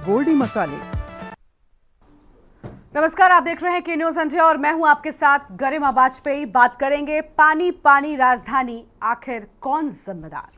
गोल्डी मसाले। नमस्कार, आप देख रहे हैं के न्यूज संजय और मैं हूं आपके साथ गरिमा वाजपेयी। बात करेंगे पानी पानी राजधानी, आखिर कौन जिम्मेदार।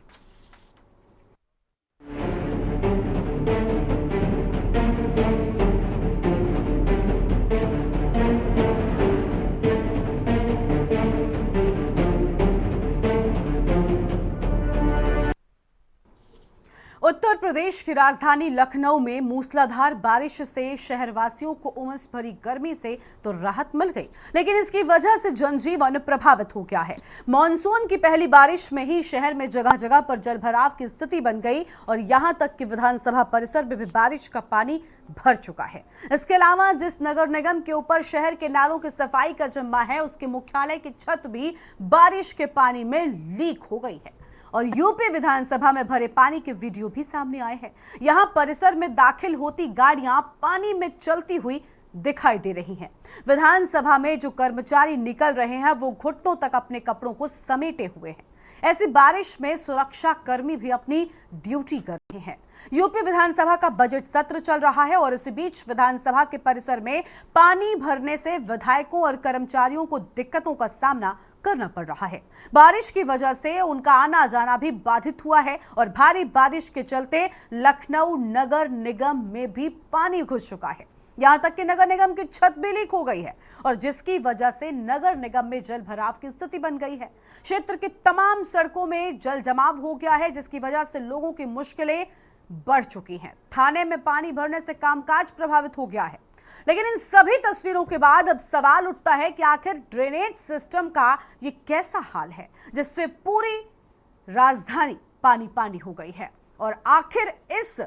उत्तर प्रदेश की राजधानी लखनऊ में मूसलाधार बारिश से शहरवासियों को उमस भरी गर्मी से तो राहत मिल गई, लेकिन इसकी वजह से जनजीवन प्रभावित हो गया है। मॉनसून की पहली बारिश में ही शहर में जगह जगह पर जलभराव की स्थिति बन गई और यहां तक कि विधानसभा परिसर में भी बारिश का पानी भर चुका है। इसके अलावा जिस नगर निगम के ऊपर शहर के नालों की सफाई का जिम्मा है, उसके मुख्यालय की छत भी बारिश के पानी में लीक हो गई है और यूपी विधानसभा में भरे पानी के वीडियो भी सामने आए हैं। यहां परिसर में दाखिल होती गाड़ियां पानी में चलती हुई दिखाई दे रही हैं। विधानसभा में जो कर्मचारी निकल रहे हैं वो घुटनों तक अपने कपड़ों को समेटे हुए हैं। ऐसी बारिश में सुरक्षा कर्मी भी अपनी ड्यूटी कर रहे हैं। यूपी विधानसभा का बजट सत्र चल रहा है और इसी बीच विधानसभा के परिसर में पानी भरने से विधायकों और कर्मचारियों को दिक्कतों का सामना करना पड़ रहा है। बारिश की वजह से उनका आना जाना भी बाधित हुआ है और भारी बारिश के चलते लखनऊ नगर निगम में भी पानी घुस चुका है। यहां तक कि नगर निगम की छत भी लीक हो गई है और जिसकी वजह से नगर निगम में जल भराव की स्थिति बन गई है। क्षेत्र की तमाम सड़कों में जल जमाव हो गया है, जिसकी वजह से लोगों की मुश्किलें बढ़ चुकी हैं। थाने में पानी भरने से कामकाज प्रभावित हो गया है। लेकिन इन सभी तस्वीरों के बाद अब सवाल उठता है कि आखिर ड्रेनेज सिस्टम का ये कैसा हाल है जिससे पूरी राजधानी पानी पानी हो गई है और आखिर इस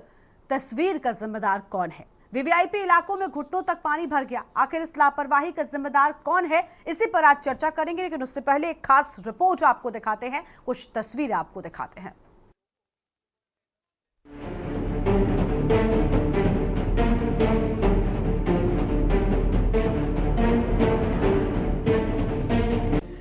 तस्वीर का जिम्मेदार कौन है। वीवीआईपी इलाकों में घुटनों तक पानी भर गया, आखिर इस लापरवाही का जिम्मेदार कौन है, इसी पर आज चर्चा करेंगे। लेकिन उससे पहले एक खास रिपोर्ट आपको दिखाते हैं, कुछ तस्वीरें आपको दिखाते हैं।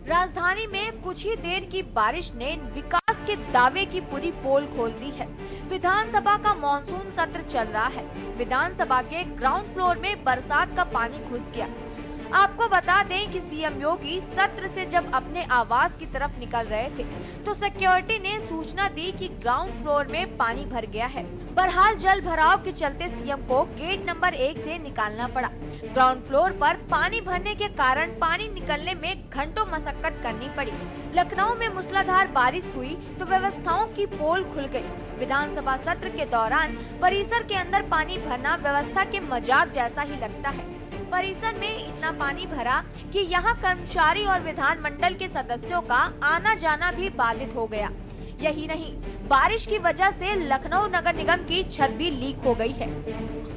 राजधानी में कुछ ही देर की बारिश ने विकास के दावे की पूरी पोल खोल दी है। विधानसभा का मॉनसून सत्र चल रहा है। विधानसभा के ग्राउंड फ्लोर में बरसात का पानी घुस गया। आपको बता दें कि सीएम योगी सत्र से जब अपने आवास की तरफ निकल रहे थे तो सिक्योरिटी ने सूचना दी कि ग्राउंड फ्लोर में पानी भर गया है। बहरहाल जल भराव के चलते सीएम को गेट नंबर 1 से निकालना पड़ा। ग्राउंड फ्लोर पर पानी भरने के कारण पानी निकलने में घंटों मशक्कत करनी पड़ी। लखनऊ में मूसलाधार बारिश हुई तो व्यवस्थाओं की पोल खुल गई। विधानसभा सत्र के दौरान परिसर के अंदर पानी भरना व्यवस्था के मजाक जैसा ही लगता है। परिसर में इतना पानी भरा कि यहाँ कर्मचारी और विधानमंडल के सदस्यों का आना जाना भी बाधित हो गया। यही नहीं, बारिश की वजह से लखनऊ नगर निगम की छत भी लीक हो गई है।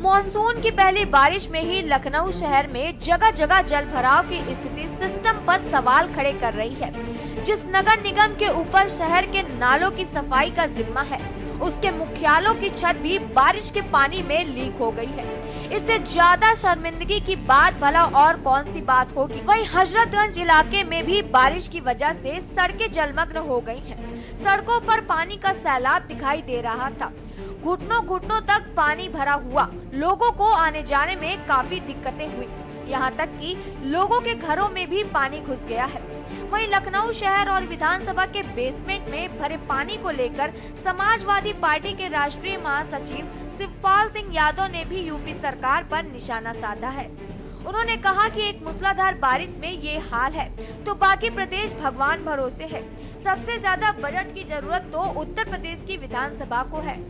मॉनसून की पहली बारिश में ही लखनऊ शहर में जगह जगह जल भराव की स्थिति सिस्टम पर सवाल खड़े कर रही है। जिस नगर निगम के ऊपर शहर के नालों की सफाई का जिम्मा है, उसके मुख्यालयों की छत भी बारिश के पानी में लीक हो गई है। इससे ज्यादा शर्मिंदगी की बात भला और कौन सी बात होगी। वहीं हजरतगंज इलाके में भी बारिश की वजह से सड़कें जलमग्न हो गई हैं। सड़कों पर पानी का सैलाब दिखाई दे रहा था। घुटनों तक पानी भरा हुआ, लोगों को आने जाने में काफी दिक्कतें हुई। यहाँ तक कि लोगों के घरों में भी पानी घुस गया है। वहीं लखनऊ शहर और विधानसभा के बेसमेंट में भरे पानी को लेकर समाजवादी पार्टी के राष्ट्रीय महासचिव शिवपाल सिंह यादव ने भी यूपी सरकार पर निशाना साधा है। उन्होंने कहा कि एक मूसलाधार बारिश में ये हाल है तो बाकी प्रदेश भगवान भरोसे है। सबसे ज्यादा बजट की जरूरत तो उत्तर प्रदेश की विधानसभा को है।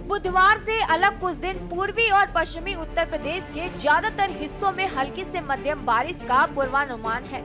बुधवार से अलग कुछ दिन पूर्वी और पश्चिमी उत्तर प्रदेश के ज्यादातर हिस्सों में हल्की से मध्यम बारिश का पूर्वानुमान है।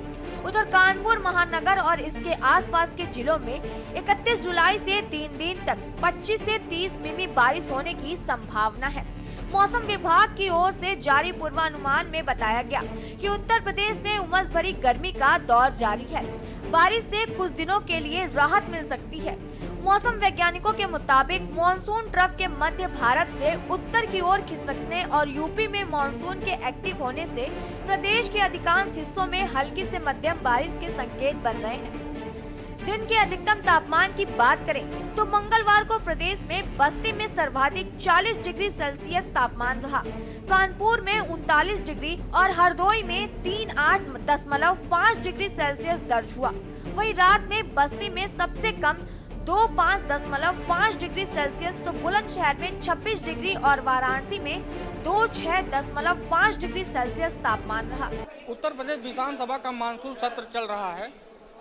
उधर कानपुर महानगर और इसके आसपास के जिलों में 31 जुलाई से 3 दिन तक 25 से 30 मिमी बारिश होने की संभावना है। मौसम विभाग की ओर से जारी पूर्वानुमान में बताया गया कि उत्तर प्रदेश में उमस भरी गर्मी का दौर जारी है। बारिश से कुछ दिनों के लिए राहत मिल सकती है। मौसम वैज्ञानिकों के मुताबिक मॉनसून ट्रफ के मध्य भारत से उत्तर की ओर खिसकने और यूपी में मॉनसून के एक्टिव होने से प्रदेश के अधिकांश हिस्सों में हल्की से मध्यम बारिश के संकेत बन रहे हैं। दिन के अधिकतम तापमान की बात करें तो मंगलवार को प्रदेश में बस्ती में सर्वाधिक 40 डिग्री सेल्सियस तापमान रहा। कानपुर में 39 डिग्री और हरदोई में 38.5 डिग्री सेल्सियस दर्ज हुआ। वहीं रात में बस्ती में सबसे कम 25.5 डिग्री सेल्सियस तो बुलंदशहर में 26 डिग्री और वाराणसी में 26.5 डिग्री सेल्सियस तापमान रहा। उत्तर प्रदेश विधानसभा का मानसून सत्र चल रहा है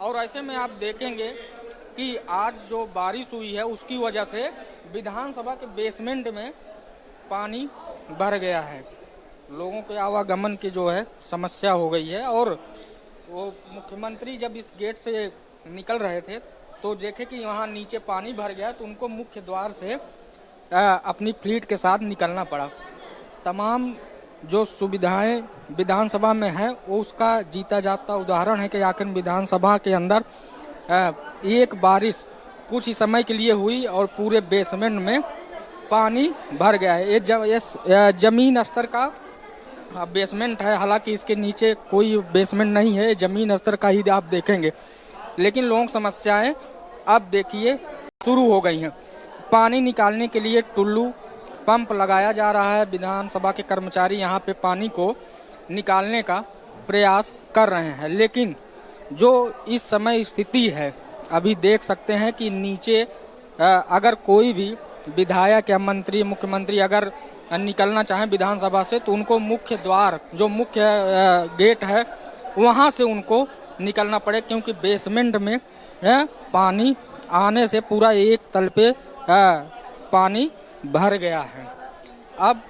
और ऐसे में आप देखेंगे कि आज जो बारिश हुई है उसकी वजह से विधानसभा के बेसमेंट में पानी भर गया है। लोगों के आवागमन की जो है समस्या हो गई है और वो मुख्यमंत्री जब इस गेट से निकल रहे थे तो देखे कि वहाँ नीचे पानी भर गया तो उनको मुख्य द्वार से अपनी फ्लीट के साथ निकलना पड़ा। तमाम जो सुविधाएं विधानसभा में है वो उसका जीता जाता उदाहरण है कि आखिर विधानसभा के अंदर एक बारिश कुछ ही समय के लिए हुई और पूरे बेसमेंट में पानी भर गया है। ये जमीन स्तर का बेसमेंट है, हालांकि इसके नीचे कोई बेसमेंट नहीं है, जमीन स्तर का ही आप देखेंगे। लेकिन लोगों की समस्याएं अब देखिए शुरू हो गई हैं। पानी निकालने के लिए टुल्लू पंप लगाया जा रहा है। विधानसभा के कर्मचारी यहां पे पानी को निकालने का प्रयास कर रहे हैं, लेकिन जो इस समय स्थिति है अभी देख सकते हैं कि नीचे अगर कोई भी विधायक या मंत्री मुख्यमंत्री अगर निकलना चाहें विधानसभा से तो उनको मुख्य द्वार जो मुख्य गेट है वहां से उनको निकलना पड़े, क्योंकि बेसमेंट में पानी आने से पूरा एक तल पे पानी भर गया है। अब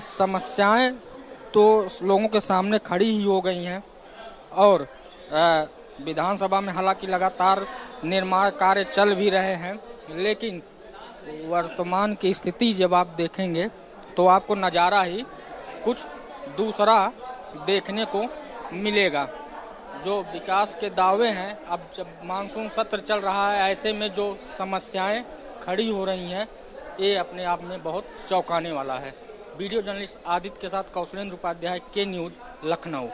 समस्याएं तो लोगों के सामने खड़ी ही हो गई हैं और विधानसभा में हालांकि लगातार निर्माण कार्य चल भी रहे हैं, लेकिन वर्तमान की स्थिति जब आप देखेंगे तो आपको नज़ारा ही कुछ दूसरा देखने को मिलेगा। जो विकास के दावे हैं, अब जब मानसून सत्र चल रहा है ऐसे में जो समस्याएं खड़ी हो रही हैं ये अपने आप में बहुत चौंकाने वाला है। वीडियो जर्नलिस्ट आदित्य के साथ कौशलेंद्र उपाध्याय, के न्यूज़, लखनऊ।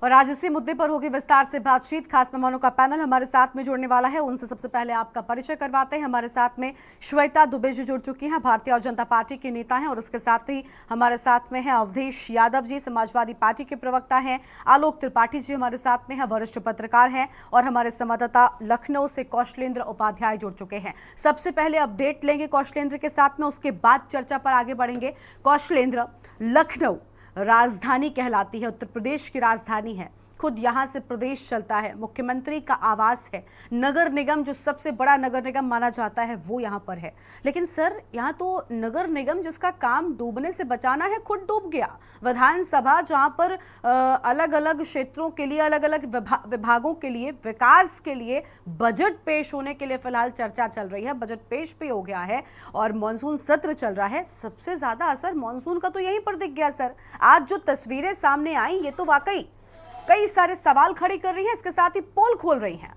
और आज इसी मुद्दे पर होगी विस्तार से बातचीत। खास मेहमानों का पैनल हमारे साथ में जुड़ने वाला है, उनसे सबसे पहले आपका परिचय करवाते हैं। हमारे साथ में श्वेता दुबे जी जुड़ चुकी हैं, भारतीय जनता पार्टी की नेता हैं, और उसके साथ ही हमारे साथ में है अवधेश यादव जी, समाजवादी पार्टी के प्रवक्ता हैं। आलोक त्रिपाठी जी हमारे साथ में है, वरिष्ठ पत्रकार हैं, और हमारे संवाददाता लखनऊ से कौशलेंद्र उपाध्याय जुड़ चुके हैं। सबसे पहले अपडेट लेंगे कौशलेंद्र के साथ में, उसके बाद चर्चा पर आगे बढ़ेंगे। कौशलेंद्र, लखनऊ राजधानी कहलाती है, उत्तर प्रदेश की राजधानी है, खुद यहाँ से प्रदेश चलता है, मुख्यमंत्री का आवास है, नगर निगम जो सबसे बड़ा नगर निगम माना जाता है वो यहाँ पर है। लेकिन सर यहाँ तो नगर निगम जिसका काम डूबने से बचाना है खुद डूब गया। विधानसभा जहाँ पर अलग अलग क्षेत्रों के लिए अलग अलग विभागों के लिए विकास के लिए बजट पेश होने के लिए फिलहाल चर्चा चल रही है, बजट पेश भी हो गया है और मानसून सत्र चल रहा है। सबसे ज्यादा असर मानसून का तो यहीं पर दिख गया सर। आज जो तस्वीरें सामने आई ये तो वाकई कई सारे सवाल खड़े कर रही हैं, इसके साथ ही पोल खोल रही हैं।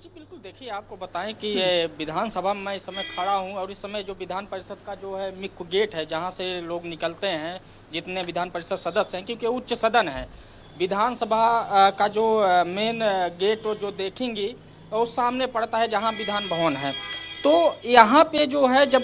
जी बिल्कुल, देखिए आपको बताएं कि विधानसभा में मैं इस समय खड़ा हूं और इस समय जो विधान परिषद का जो है मुख्य गेट है जहां से लोग निकलते हैं, जितने विधान परिषद सदस्य हैं, क्योंकि उच्च सदन है विधानसभा का जो मेन गेट जो देखेंगी वो सामने पड़ता है जहां विधान भवन है। तो यहाँ पे जो है जब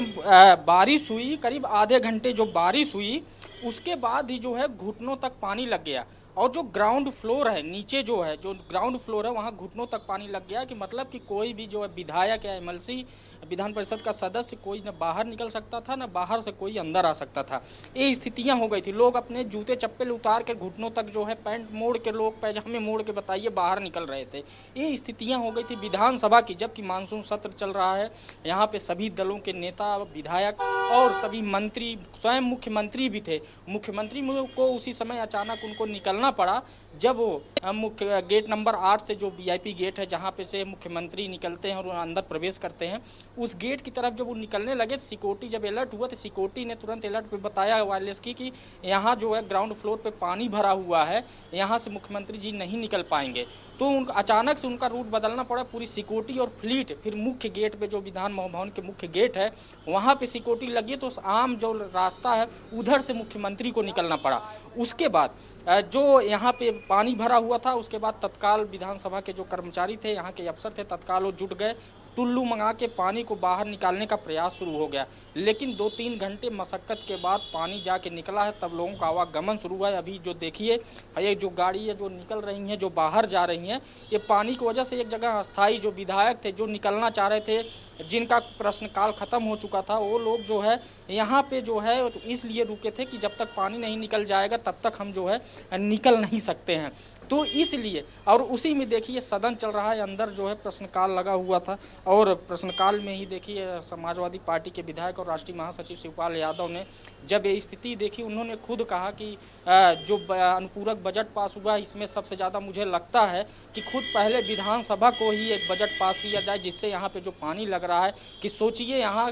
बारिश हुई, करीब आधे घंटे जो बारिश हुई उसके बाद ही जो है घुटनों तक पानी लग गया। और जो ग्राउंड फ्लोर है, नीचे जो है जो ग्राउंड फ्लोर है वहाँ घुटनों तक पानी लग गया, कि मतलब कि कोई भी जो है विधायक या एमएलसी विधान परिषद का सदस्य कोई न बाहर निकल सकता था, न बाहर से कोई अंदर आ सकता था। ये स्थितियां हो गई थी। लोग अपने जूते चप्पल उतार के घुटनों तक जो है पैंट मोड़ के, लोग पैजामे मोड़ के बताइए बाहर निकल रहे थे। ये स्थितियां हो गई थी विधानसभा की, जबकि मानसून सत्र चल रहा है। यहाँ पे सभी दलों के नेता, विधायक और सभी मंत्री, स्वयं मुख्यमंत्री भी थे। मुख्यमंत्री को उसी समय अचानक उनको निकलना निकलना पड़ा जब वो मुख्य गेट नंबर 8 से जो वीआईपी गेट है जहाँ पे से मुख्यमंत्री निकलते हैं और अंदर प्रवेश करते हैं, उस गेट की तरफ जब वो निकलने लगे तो सिक्योरिटी जब अलर्ट हुआ तो सिक्योरिटी ने तुरंत अलर्ट पे बताया वायरलेस की कि यहाँ जो है ग्राउंड फ्लोर पे पानी भरा हुआ है, यहाँ से मुख्यमंत्री जी नहीं निकल पाएंगे। तो अचानक से उनका रूट बदलना पड़ा, पूरी सिक्योरिटी और फ्लीट फिर मुख्य गेट पे जो विधान भवन के मुख्य गेट है वहाँ पे सिक्योरिटी लगी, तो आम जो रास्ता है उधर से मुख्यमंत्री को निकलना पड़ा। उसके बाद जो यहाँ पे पानी भरा हुआ था, उसके बाद तत्काल विधानसभा के जो कर्मचारी थे, यहाँ के अफसर थे, तत्काल वो जुट गए, टुल्लू मंगा के पानी को बाहर निकालने का प्रयास शुरू हो गया। लेकिन 2-3 घंटे मशक्कत के बाद पानी जाके निकला है, तब लोगों का आवागमन शुरू हुआ है। अभी जो देखिए ये जो गाड़ी है जो निकल रही हैं, जो बाहर जा रही हैं, ये पानी की वजह से एक जगह अस्थायी जो विधायक थे जो निकलना चाह रहे थे, जिनका प्रश्नकाल खत्म हो चुका था, वो लोग जो है यहाँ पे जो है तो इसलिए रुके थे कि जब तक पानी नहीं निकल जाएगा तब तक हम जो है निकल नहीं सकते हैं। तो इसलिए और उसी में देखिए सदन चल रहा है, अंदर जो है प्रश्नकाल लगा हुआ था और प्रश्नकाल में ही देखिए समाजवादी पार्टी के विधायक और राष्ट्रीय महासचिव शिवपाल यादव ने जब ये स्थिति देखी, उन्होंने खुद कहा कि जो अनुपूरक बजट पास हुआ इसमें सबसे ज़्यादा मुझे लगता है कि खुद पहले विधानसभा को ही एक बजट पास किया जाए जिससे यहाँ पे जो पानी लग रहा है, कि सोचिए यहाँ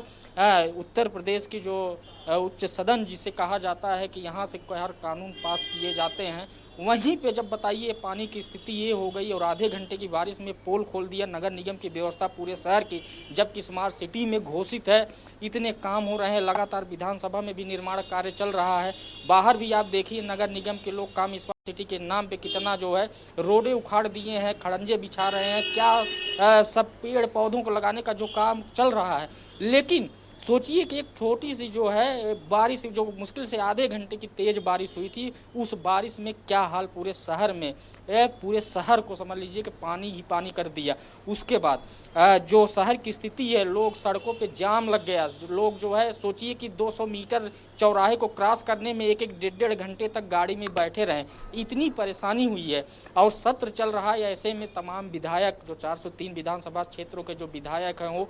उत्तर प्रदेश की जो उच्च सदन जिसे कहा जाता है कि यहाँ से हर कानून पास किए जाते हैं, वहीं पे जब बताइए पानी की स्थिति ये हो गई और आधे घंटे की बारिश में पोल खोल दिया नगर निगम की व्यवस्था पूरे शहर की, जबकि स्मार्ट सिटी में घोषित है, इतने काम हो रहे हैं, लगातार विधानसभा में भी निर्माण कार्य चल रहा है, बाहर भी आप देखिए नगर निगम के लोग काम स्मार्ट सिटी के नाम पे कितना जो है रोडें उखाड़ दिए हैं, खड़ंजे बिछा रहे हैं, क्या सब पेड़ पौधों को लगाने का जो काम चल रहा है। लेकिन सोचिए कि एक छोटी सी जो है बारिश, जो मुश्किल से आधे घंटे की तेज़ बारिश हुई थी, उस बारिश में क्या हाल पूरे शहर में, पूरे शहर को समझ लीजिए कि पानी ही पानी कर दिया। उसके बाद जो शहर की स्थिति है, लोग सड़कों पे जाम लग गया, लोग जो है सोचिए कि 200 मीटर चौराहे को क्रॉस करने में 1-1 घंटे तक गाड़ी में बैठे रहें, इतनी परेशानी हुई है। और सत्र चल रहा है, ऐसे में तमाम विधायक जो 403 विधानसभा क्षेत्रों के जो विधायक हैं वो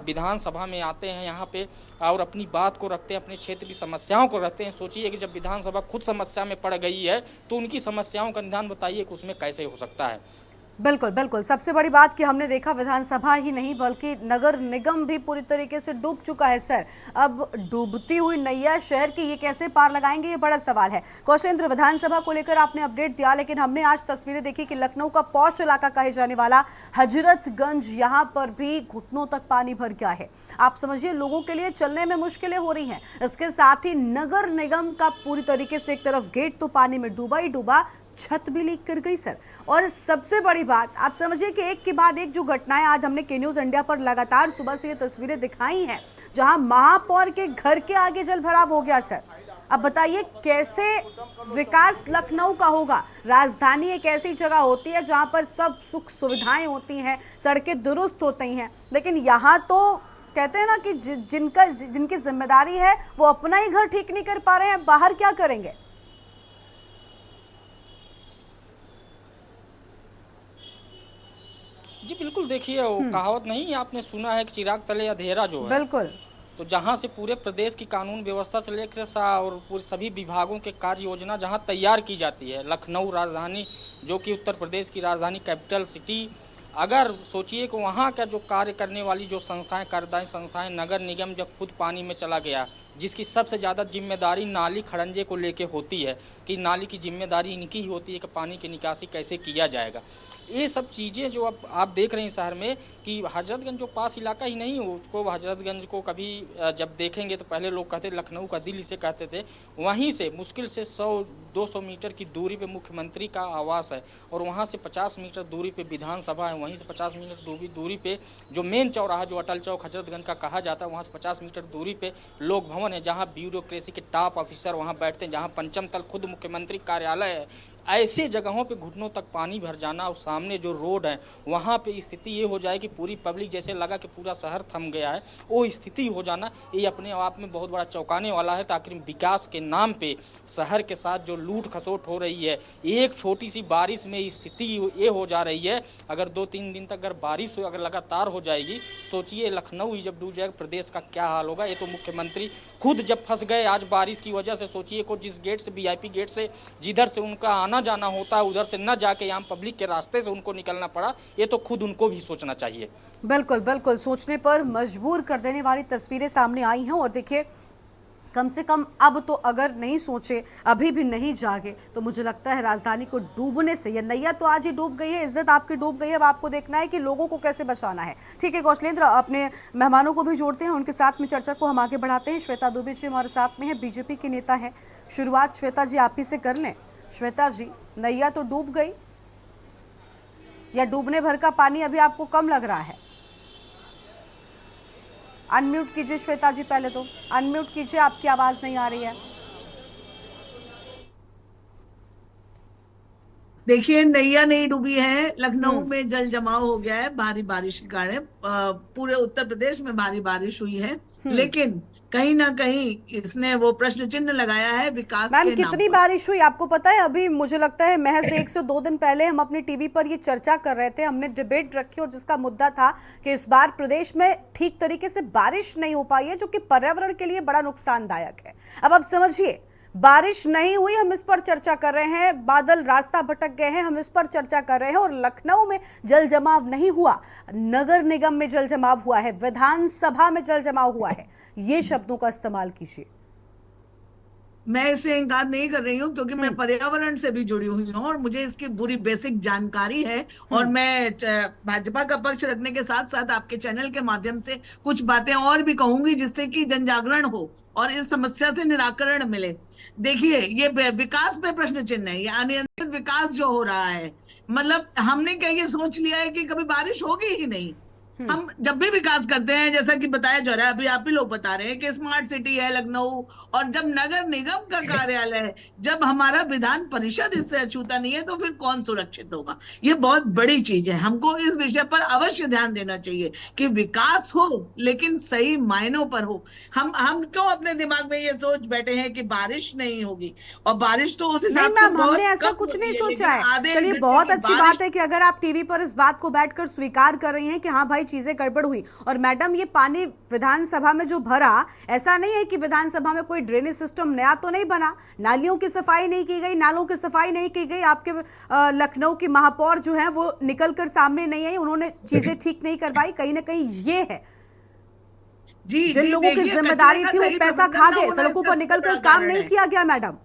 विधानसभा में आते हैं यहाँ पे और अपनी बात को रखते हैं, अपने क्षेत्र की समस्याओं को रखते हैं। सोचिए कि जब विधानसभा खुद समस्या में पड़ गई है तो उनकी समस्याओं का निदान बताइए कि उसमें कैसे हो सकता है। बिल्कुल बिल्कुल, सबसे बड़ी बात कि हमने देखा विधानसभा ही नहीं बल्कि नगर निगम भी पूरी तरीके से डूब चुका है सर। अब डूबती हुई नैया शहर की ये कैसे पार लगाएंगे, ये बड़ा सवाल है। कौशेंद्र, विधानसभा को लेकर आपने अपडेट दिया, लेकिन हमने आज तस्वीरें देखी कि लखनऊ का पॉश इलाका कहे जाने वाला हजरतगंज, यहाँ पर भी घुटनों तक पानी भर गया है। आप समझिए लोगों के लिए चलने में मुश्किलें हो रही हैं। इसके साथ ही नगर निगम का पूरी तरीके से एक तरफ गेट तो पानी में डूबा ही डूबा, छत भी लीक कर गई सर। और सबसे बड़ी बात आप समझिए कि एक के बाद एक जो घटनाएं आज हमने के न्यूज़ इंडिया पर लगातार सुबह से ये तस्वीरें दिखाई हैं, जहां महापौर के घर के आगे जल भराव हो गया सर। अब बताइए कैसे विकास लखनऊ का होगा। राजधानी एक ऐसी जगह होती है जहां पर सब सुख सुविधाएं होती हैं, सड़कें दुरुस्त होती हैं, लेकिन यहाँ तो कहते हैं ना कि जिनकी जिम्मेदारी है वो अपना ही घर ठीक नहीं कर पा रहे हैं, बाहर क्या करेंगे। जी बिल्कुल, देखिए वो कहावत नहीं आपने सुना है कि चिराग तले अंधेरा जो है, बिल्कुल। तो जहाँ से पूरे प्रदेश की कानून व्यवस्था से लेकर और पूरे सभी विभागों के कार्य योजना जहाँ तैयार की जाती है, लखनऊ राजधानी जो कि उत्तर प्रदेश की राजधानी कैपिटल सिटी, अगर सोचिए कि वहाँ का जो कार्य करने वाली जो संस्थाएं, कार्यदायी संस्थाएं, नगर निगम जब खुद पानी में चला गया, जिसकी सबसे ज़्यादा जिम्मेदारी नाली खड़ंजे को लेके होती है कि नाली की जिम्मेदारी इनकी ही होती है कि पानी की निकासी कैसे किया जाएगा। ये सब चीज़ें जो अब आप देख रहे हैं शहर में कि हजरतगंज जो पास इलाका ही नहीं, उसको हजरतगंज को कभी जब देखेंगे तो पहले लोग कहते लखनऊ का दिल इसे कहते थे। वहीं से मुश्किल से 100-200 मीटर की दूरी पे मुख्यमंत्री का आवास है और वहाँ से 50 मीटर दूरी पे विधानसभा है, वहीं से 50 मीटर दूरी पे जो मेन चौराहा जो अटल चौक हजरतगंज का कहा जाता है, वहाँ से 50 मीटर दूरी पे लोक भवन है, जहाँ ब्यूरोक्रेसी के टॉप ऑफिसर वहाँ बैठते हैं, जहाँ पंचम तल खुद मुख्यमंत्री कार्यालय है। ऐसे जगहों पे घुटनों तक पानी भर जाना और सामने जो रोड है वहाँ पे स्थिति ये हो जाए कि पूरी पब्लिक जैसे लगा कि पूरा शहर थम गया है, वो स्थिति हो जाना ये अपने आप में बहुत बड़ा चौंकाने वाला है। ताकि विकास के नाम पे शहर के साथ जो लूट खसोट हो रही है, एक छोटी सी बारिश में स्थिति ये हो जा रही है। अगर 2-3 दिन तक अगर बारिश अगर लगातार हो जाएगी, सोचिए लखनऊ ही जब डूब जाएगा प्रदेश का क्या हाल होगा। ये तो मुख्यमंत्री खुद जब फंस गए आज बारिश की वजह से, सोचिए को जिस गेट से VIP गेट से जिधर से उनका आना न जाना होता है उधर से न जाके यहाँ पब्लिक के रास्ते से उनको निकलना पड़ा, ये तो खुद उनको भी सोचना चाहिए। बिल्कुल बिल्कुल, सोचने पर मजबूर कर देने वाली तस्वीरें सामने आई हैं। और देखिए, कम से कम अब तो अगर नहीं सोचे, अभी भी नहीं जागे, तो मुझे लगता है राजधानी को डूबने से, ये नैया तो आज ही डूब गई है, इज्जत आपकी डूब गई है, अब आपको देखना है कि लोगों को कैसे बचाना है। ठीक है कौशलेंद्र, अपने मेहमानों को भी जोड़ते हैं, उनके साथ में चर्चा को हम आगे बढ़ाते हैं। श्वेता दुबे जी हमारे साथ में है, बीजेपी की नेता है। शुरुआत श्वेता जी आप ही से कर लें। श्वेता जी, नैया तो डूब गई या डूबने भर का पानी अभी आपको कम लग रहा है? अनम्यूट कीजिए श्वेता जी, पहले तो अनम्यूट कीजिए, आपकी आवाज नहीं आ रही है। देखिए, नैया नहीं डूबी है, लखनऊ में जल जमाव हो गया है भारी बारिश के कारण। पूरे उत्तर प्रदेश में भारी बारिश हुई है, लेकिन कहीं ना कहीं इसने वो प्रश्न चिन्ह लगाया है विकास के नाम पर। कितनी बारिश हुई आपको पता है? अभी मुझे लगता है महज 1 से 2 दिन पहले हम अपने टीवी पर ये चर्चा कर रहे थे, हमने डिबेट रखी और जिसका मुद्दा था कि इस बार प्रदेश में ठीक तरीके से बारिश नहीं हो पाई है, जो कि पर्यावरण के लिए बड़ा नुकसानदायक है। अब समझिए, बारिश नहीं हुई, हम इस पर चर्चा कर रहे हैं, बादल रास्ता भटक गए हैं, हम इस पर चर्चा कर रहे हैं, और लखनऊ में जल जमाव नहीं हुआ, नगर निगम में जल जमाव हुआ है, विधानसभा में जल जमाव हुआ है। ये शब्दों का इस्तेमाल कीजिए। मैं इसे इनकार नहीं कर रही हूँ, क्योंकि मैं पर्यावरण से भी जुड़ी हुई हूँ और मुझे इसकी पूरी बेसिक जानकारी है। और मैं भाजपा का पक्ष रखने के साथ साथ आपके चैनल के माध्यम से कुछ बातें और भी कहूंगी, जिससे कि जन जागरण हो और इस समस्या से निराकरण मिले। देखिए, ये विकास पे प्रश्न चिन्ह है, ये अनियंत्रित विकास जो हो रहा है, मतलब हमने क्या ये सोच लिया है कि कभी बारिश होगी ही नहीं। हम जब भी विकास करते हैं, जैसा कि बताया जा रहा है, अभी आप ही लोग बता रहे हैं कि स्मार्ट सिटी है लखनऊ, और जब नगर निगम का कार्यालय है, जब हमारा विधान परिषद इससे अछूता नहीं है, तो फिर कौन सुरक्षित होगा? ये बहुत बड़ी चीज है। हमको इस विषय पर अवश्य ध्यान देना चाहिए कि विकास हो, लेकिन सही मायनों पर हो। हम क्यों अपने दिमाग में ये सोच बैठे हैं कि बारिश नहीं होगी, और बारिश तो उस हिसाब से हमने ऐसा कुछ नहीं सोचा है। चलिए, बहुत अच्छी बात है कि अगर आप टीवी पर इस बात को बैठकर स्वीकार कर रही हैं कि हाँ भाई, चीजें गड़बड़ हुई। और मैडम, ये पानी विधानसभा में जो भरा, ऐसा नहीं है कि विधानसभा में कोई ड्रेनेज सिस्टम नया तो नहीं बना, नालियों की सफाई नहीं की गई, नालों की सफाई नहीं की गई। आपके लखनऊ की महापौर जो है वो निकलकर सामने नहीं आई, उन्होंने चीजें ठीक नहीं करवाई। कहीं ना कहीं ये है, जिन लोगों की जिम्मेदारी थी वो पैसा खा गए, सड़कों पर निकलकर काम नहीं किया गया मैडम।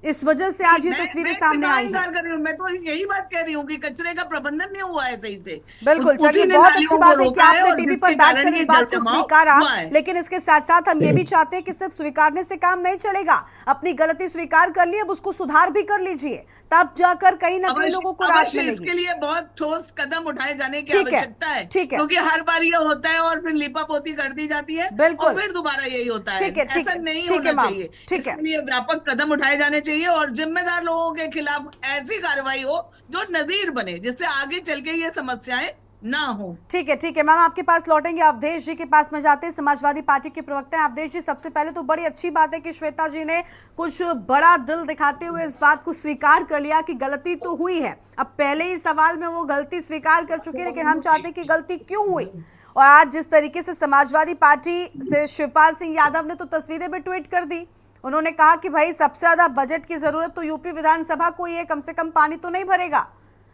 इस वजह से आज ये तस्वीरें सामने आई हैं। मैं तो यही बात कह रही हूँ कि कचरे का प्रबंधन नहीं हुआ है सही से। बिल्कुल, चलिए, बहुत अच्छी बात है कि आपने टीवी पर बैठकर इस बात को स्वीकारा, लेकिन इसके साथ साथ हम ये भी चाहते हैं कि सिर्फ स्वीकारने से काम नहीं चलेगा। अपनी गलती स्वीकार कर ली, अब उसको सुधार भी कर लीजिए, तब जाकर कहीं ना कहीं लोगों को राहत मिलेगी। इसके लिए बहुत ठोस कदम उठाए जाने की आवश्यकता है, क्योंकि हर बार ये होता है और फिर लिपापोती कर दी जाती है और फिर दोबारा यही होता है। ऐसा नहीं होना चाहिए, इसके लिए व्यापक कदम उठाए जाने चाहिए और जिम्मेदार लोगों के खिलाफ ऐसी कार्रवाई हो जो नजीर बने, जिससे आगे चल के ये समस्याएं ना हो। ठीक है मैम, आपके पास लौटेंगे। अवधेश जी के पास में जाते हैं, समाजवादी पार्टी के प्रवक्ता हैं। अवधेश जी, सबसे पहले तो बड़ी अच्छी बात है कि श्वेता जी ने कुछ बड़ा दिल दिखाते हुए इस बात को स्वीकार कर लिया कि गलती तो हुई है। अब पहले ही सवाल में वो गलती स्वीकार कर चुकी है, लेकिन हम चाहते हैं कि गलती क्यों हुई। और आज जिस तरीके से समाजवादी पार्टी से शिवपाल सिंह यादव ने तो तस्वीरें भी ट्वीट कर दी, उन्होंने कहा कि भाई सबसे ज्यादा बजट की जरूरत तो यूपी विधानसभा को ही है, कम से कम पानी तो नहीं भरेगा।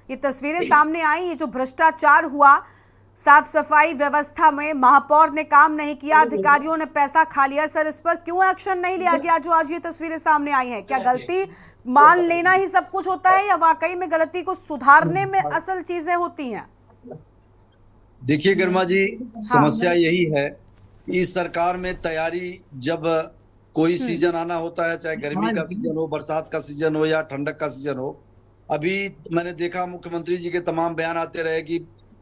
ये तस्वीरें सामने आई, ये जो भ्रष्टाचार हुआ साफ सफाई व्यवस्था में, महापौर ने काम नहीं किया, अधिकारियों ने पैसा खा लिया, सर इस पर क्यों एक्शन नहीं लिया गया जो आज ये तस्वीरें सामने आई हैं? क्या गलती मान लेना ही सब कुछ होता है, या वाकई में गलती को सुधारने में असल चीजें होती हैं? देखिए गर्मा जी, समस्या यही है कि इस सरकार में तैयारी, जब कोई सीजन आना होता है, चाहे गर्मी का सीजन हो, बरसात का सीजन हो या ठंडक का सीजन हो। अभी मैंने देखा मुख्यमंत्री जी के तमाम बयान आते रहे कि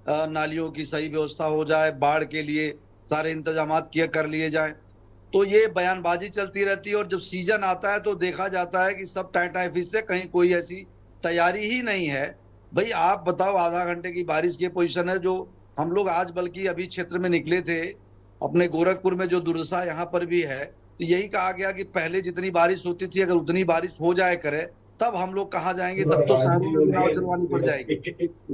नालियों की सही व्यवस्था हो जाए, बाढ़ के लिए सारे इंतजाम कर लिए जाएं। तो ये बयानबाजी चलती रहती है और जब सीजन आता है तो देखा जाता है कि सब टाइट फिश से, कहीं कोई ऐसी तैयारी ही नहीं है। भाई आप बताओ, आधा घंटे की बारिश की पोजीशन है, जो हम लोग आज बल्कि अभी क्षेत्र में निकले थे, अपने गोरखपुर में जो दुर्दशा यहाँ पर भी है, तो यही कहा गया कि पहले जितनी बारिश होती थी, अगर उतनी बारिश हो जाए करे, तब हम लोग कहाँ जाएंगे, तब तो शहरों में नाव चलवानी पड़ जाएगी।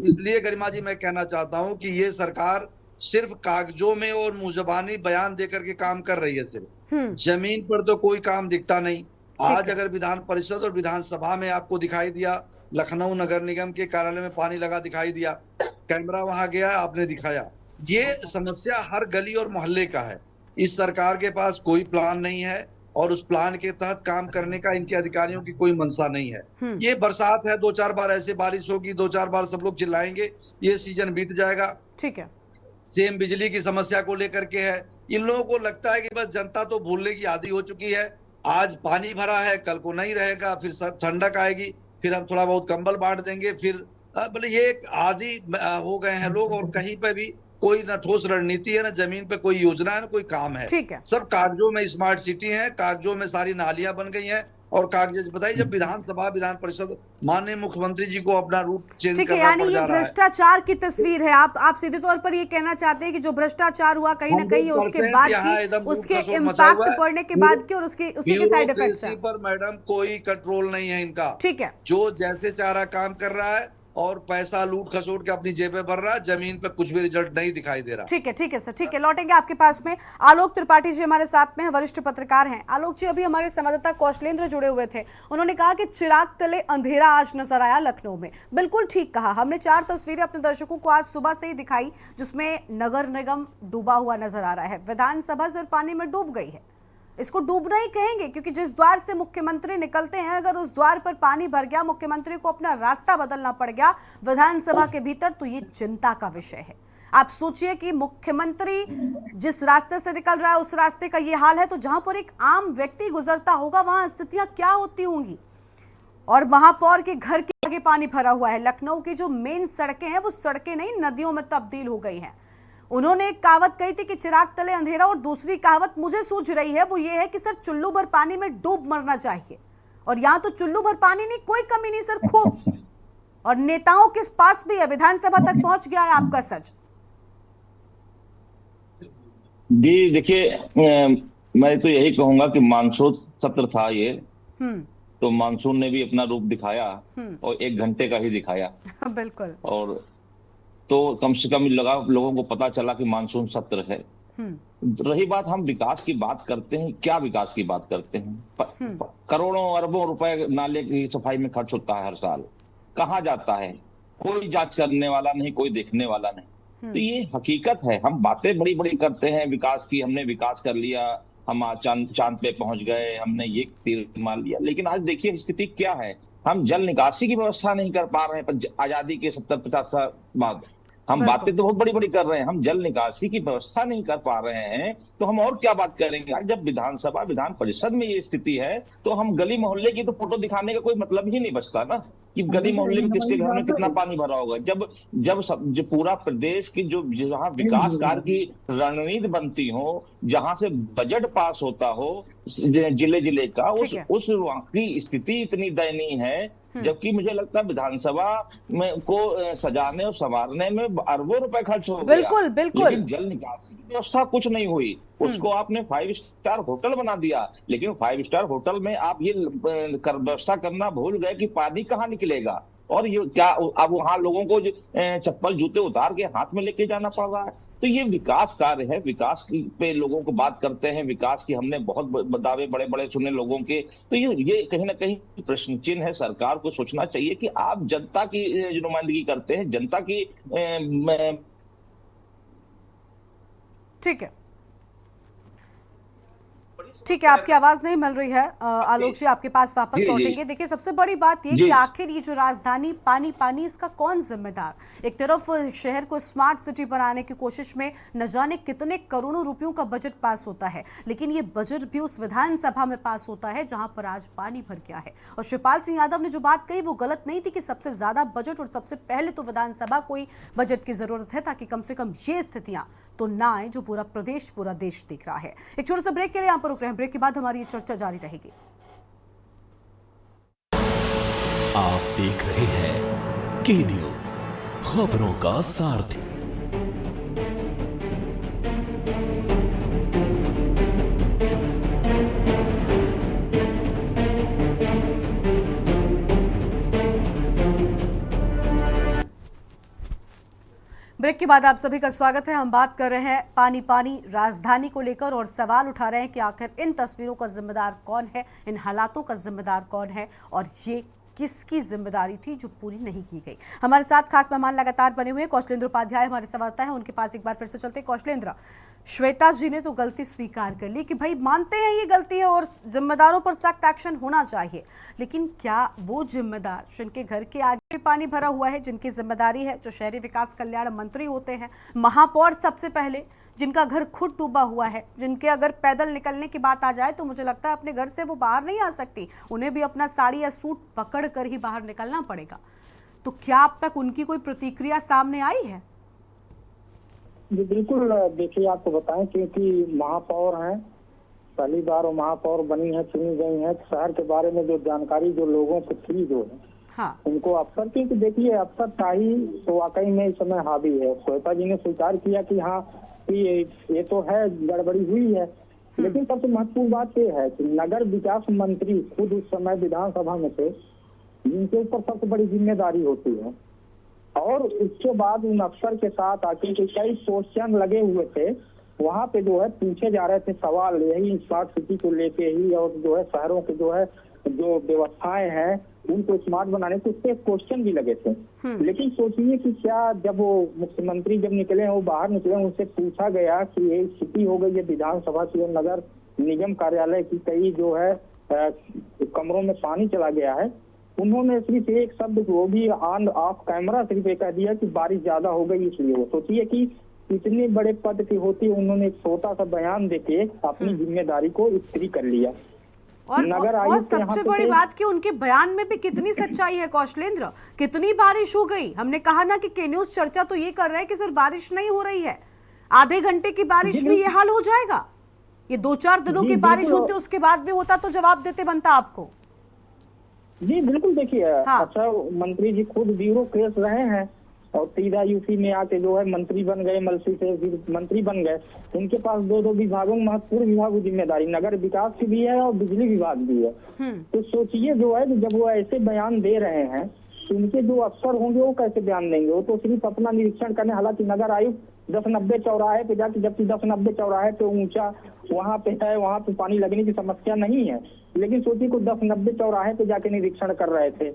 इसलिए गरिमा जी, मैं कहना चाहता हूँ कि ये सरकार सिर्फ कागजों में और मुंहजबानी बयान देकर के काम कर रही है, सिर्फ जमीन पर तो कोई काम दिखता नहीं। आज अगर विधान परिषद और विधानसभा में आपको दिखाई दिया लखनऊ नगर निगम के कार्यालय में पानी लगा दिखाई दिया, कैमरा वहां गया, आपने दिखाया। ये समस्या हर गली और मोहल्ले का है। इस सरकार के पास कोई प्लान नहीं है और उस प्लान के तहत काम करने का इनके अधिकारियों की कोई मंशा नहीं है। ये बरसात है, 2-4 बार ऐसे बारिश होगी, 2-4 बार सब लोग चिल्लाएंगे, ये सीजन बीत जाएगा। ठीक है। सेम बिजली की समस्या को लेकर के है। इन लोगों को लगता है कि बस जनता तो भूलने की आदी हो चुकी है। आज पानी भरा है, कल को नहीं रहेगा, फिर सब ठंडक आएगी, फिर हम थोड़ा बहुत कंबल बांट देंगे, फिर बोले ये एक आदी हो गए हैं लोग। और कहीं पे भी कोई ना ठोस रणनीति है, ना जमीन पे कोई योजना है, ना कोई काम है। ठीक है। सब कागजों में स्मार्ट सिटी है, कागजों में सारी नालियां बन गई हैं और कागज बताइए। जब विधानसभा विधान परिषद माननीय मुख्यमंत्री जी को अपना रूट चेंज करना पड़ जा रहा है। यानी ये भ्रष्टाचार की तस्वीर है। आप सीधे तौर पर ये कहना चाहते हैं कि जो भ्रष्टाचार हुआ कहीं ना कहीं उसके बाद की, उसके इम्पैक्ट पड़ने के बाद की और उसके साइड इफेक्ट्स हैं। पर मैडम कोई कंट्रोल नहीं है इनका। ठीक है। जो जैसे चाह रहा काम कर रहा है और पैसा लूट खसोट के अपनी जेबें भर रहा है, जमीन पे कुछ भी रिजल्ट नहीं दिखाई दे रहा। ठीक है सर, ठीक है, लौटेंगे आपके पास में। आलोक त्रिपाठी जी हमारे साथ में हैं, वरिष्ठ पत्रकार हैं। आलोक जी, अभी हमारे संवाददाता कौशलेंद्र जुड़े हुए थे, उन्होंने कहा कि चिराग तले अंधेरा आज नजर आया लखनऊ में। बिल्कुल ठीक कहा। हमने 4 तस्वीरें अपने दर्शकों को आज सुबह से ही दिखाई, जिसमें नगर निगम डूबा हुआ नजर आ रहा है, विधानसभा सिर्फ पानी में डूब गई है। इसको डूबना ही कहेंगे, क्योंकि जिस द्वार से मुख्यमंत्री निकलते हैं, अगर उस द्वार पर पानी भर गया, मुख्यमंत्री को अपना रास्ता बदलना पड़ गया विधानसभा के भीतर, तो ये चिंता का विषय है। आप सोचिए कि मुख्यमंत्री जिस रास्ते से निकल रहा है उस रास्ते का ये हाल है, तो जहां पर एक आम व्यक्ति गुजरता होगा वहां स्थितियां क्या होती होंगी। और महापौर के घर के आगे पानी भरा हुआ है। लखनऊ की जो मेन सड़कें हैं वो सड़कें नहीं नदियों में तब्दील हो गई हैं। उन्होंने एक कहावत कही थी कि चिराग तले अंधेरा, और दूसरी कहावत मुझे सूझ रही है वो ये है कि सर चुल्लू भर पानी में डूब मरना चाहिए। और यहाँ तो चुल्लू भर पानी नहीं, कोई कमी नहीं सर, खूब। और नेताओं के पास भी है, विधानसभा तक पहुंच गया है आपका सच। जी देखिए, मैं तो यही कहूंगा कि मानसून सत्र था ये, तो मानसून ने भी अपना रूप दिखाया और 1 घंटे का ही दिखाया। बिल्कुल। और तो कम से कम लोगों को पता चला कि मानसून सत्र है। रही बात, हम विकास की बात करते हैं, क्या विकास की बात करते हैं? करोड़ों अरबों रुपए नाले की सफाई में खर्च होता है हर साल, कहाँ जाता है? कोई जांच करने वाला नहीं, कोई देखने वाला नहीं। तो ये हकीकत है। हम बातें बड़ी बड़ी करते हैं विकास की, हमने विकास कर लिया, हम चांद पे पहुंच गए, हमने ये तीर मार लिया, लेकिन आज देखिए स्थिति क्या है। हम जल निकासी की व्यवस्था नहीं कर पा रहे हैं। आजादी के 70-50 साल बाद हम बातें तो बहुत बड़ी बड़ी कर रहे हैं, हम जल निकासी की व्यवस्था नहीं कर पा रहे हैं, तो हम और क्या बात करेंगे। जब विधानसभा विधान परिषद में ये स्थिति है, तो हम गली मोहल्ले की तो फोटो दिखाने का कोई मतलब ही नहीं बचता ना, कि गली मोहल्ले में किसके घर में कितना पानी भरा होगा। जब पूरा प्रदेश की जो जहाँ विकास कार्य की रणनीति बनती हो, जहां से बजट पास होता हो जिले जिले का, उस की स्थिति इतनी दयनीय है। जबकि मुझे लगता है विधानसभा में को सजाने और संवारने में अरबों रुपए खर्च हो गया। बिल्कुल बिल्कुल। लेकिन जल निकासी की व्यवस्था कुछ नहीं हुई। उसको आपने 5 स्टार होटल बना दिया, लेकिन 5 स्टार होटल में आप ये व्यवस्था करना भूल गए कि पानी कहाँ निकलेगा। और ये क्या अब वहां लोगों को चप्पल जूते उतार के हाथ में लेके जाना पड़ रहा है। तो ये विकास कार्य है, विकास पे लोगों को बात करते हैं, विकास की हमने बहुत दावे बड़े बड़े सुने लोगों के। तो ये कहीं ना कहीं प्रश्न चिन्ह है। सरकार को सोचना चाहिए कि आप जनता की नुमाइंदगी करते हैं, जनता की ठीक है, आपकी आवाज नहीं मिल रही है आलोक जी, आपके पास वापस लौटेंगे। देखिए सबसे बड़ी बात ये कि आखिर ये जो राजधानी पानी इसका कौन जिम्मेदार। एक तरफ शहर को स्मार्ट सिटी बनाने की कोशिश में न जाने कितने करोड़ों रुपयों का बजट पास होता है, लेकिन ये बजट भी उस विधानसभा में पास होता है जहां पर आज पानी भर गया है। और शिवपाल सिंह यादव ने जो बात कही वो गलत नहीं थी कि सबसे ज्यादा बजट और सबसे पहले तो विधानसभा को ही बजट की जरूरत है, ताकि कम से कम ये स्थितियां तो ना आए जो पूरा प्रदेश पूरा देश देख रहा है। एक छोटे से ब्रेक के लिए यहाँ पर रुक रहे हैं, ब्रेक के बाद हमारी ये चर्चा जारी रहेगी। आप देख रहे हैं के न्यूज, खबरों का सारथी। ब्रेक के बाद आप सभी का स्वागत है। हम बात कर रहे हैं पानी राजधानी को लेकर और सवाल उठा रहे हैं कि आखिर इन तस्वीरों का जिम्मेदार कौन है, इन हालातों का जिम्मेदार कौन है और ये किसकी जिम्मेदारी थी जो पूरी नहीं की गई। हमारे साथ खास मेहमान लगातार बने हुए हैं, कौशलेंद्र उपाध्याय हमारे संवाददाता हैं, उनके पास एक बार फिर से चलते हैं। कौशलेंद्र, श्वेता जी ने तो गलती स्वीकार कर ली कि भाई मानते हैं ये गलती है और जिम्मेदारों पर सख्त एक्शन होना चाहिए, लेकिन क्या वो जिम्मेदार जिनके घर के आगे पानी भरा हुआ है, जिनकी जिम्मेदारी है, जो शहरी विकास कल्याण मंत्री होते हैं, महापौर सबसे पहले, जिनका घर खुद डूबा हुआ है, जिनके अगर पैदल निकलने की बात आ जाए तो मुझे लगता है अपने घर से वो बाहर नहीं आ सकती, उन्हें भी अपना साड़ी या सूट पकड़ कर ही बाहर निकलना पड़ेगा, तो क्या अब तक उनकी कोई प्रतिक्रिया सामने आई है? जी बिल्कुल, देखिए आपको बताएं, क्योंकि महापौर हैं, पहली बार वो महापौर बनी है, चुनी गई है, शहर के बारे में जो जानकारी जो लोगों को थी जो है, हाँ, उनको अफसर, क्योंकि देखिए अफसर शाही तो वाकई में इस समय हावी है। श्वेता जी ने स्वीकार किया कि हाँ कि ये तो है, गड़बड़ी हुई है, लेकिन सबसे महत्वपूर्ण बात ये है कि नगर विकास मंत्री खुद उस समय विधानसभा में थे, जिनके ऊपर सबसे बड़ी जिम्मेदारी होती है, और उसके बाद उन अफसर के साथ आके कई क्वेश्चन लगे हुए थे, वहाँ पे जो है पूछे जा रहे थे सवाल यही स्मार्ट सिटी को लेके ही, और जो है शहरों के जो है जो व्यवस्थाएं हैं उनको स्मार्ट बनाने के उससे क्वेश्चन भी लगे थे। लेकिन सोचिए कि क्या जब वो मुख्यमंत्री जब निकले, वो बाहर निकले, उनसे पूछा गया कि ये स्थिति हो गई है विधानसभा की और नगर निगम कार्यालय की, कई जो है कमरों में पानी चला गया है, उन्होंने सिर्फ एक शब्द वो भी ऑन ऑफ कैमरा सिर्फ कह दिया कि बारिश ज्यादा हो गई इसलिए। वो सोचिए कि इतने बड़े पद की होती है, उन्होंने एक छोटा सा बयान देके अपनी जिम्मेदारी को स्त्री कर लिया। और सबसे बड़ी बात कि उनके बयान में भी कितनी सच्चाई है कौशलेंद्र, कितनी बारिश हो गई। हमने कहा ना कि के न्यूज चर्चा तो ये कर रहा है कि सिर्फ बारिश नहीं हो रही है, आधे घंटे की बारिश में ये हाल हो जाएगा, ये 2-4 दिनों की बारिश होती उसके बाद भी होता तो जवाब देते बनता आपको। जी बिल्कुल, देखिए हाँ। अच्छा मंत्री जी खुद ब्यूरो केस रहे हैं और सीधा यूपी में आके जो है मंत्री बन गए, मलसी से मंत्री बन गए। उनके पास 2 विभागों में महत्वपूर्ण विभाग की जिम्मेदारी नगर विकास की भी है और बिजली विभाग भी है। तो सोचिए जो है जब वो ऐसे बयान दे रहे हैं तो उनके जो अफसर होंगे वो कैसे बयान देंगे? वो तो सिर्फ अपना निरीक्षण करने, हालांकि नगर आयुक्त 10-90 चौराहे पे जाके, जबकि 10-90 चौराहे पे ऊंचा वहाँ पे है, वहाँ पे पानी लगने की समस्या नहीं है, लेकिन सोचिए को 10-90 चौराहे पे जाके निरीक्षण कर रहे थे,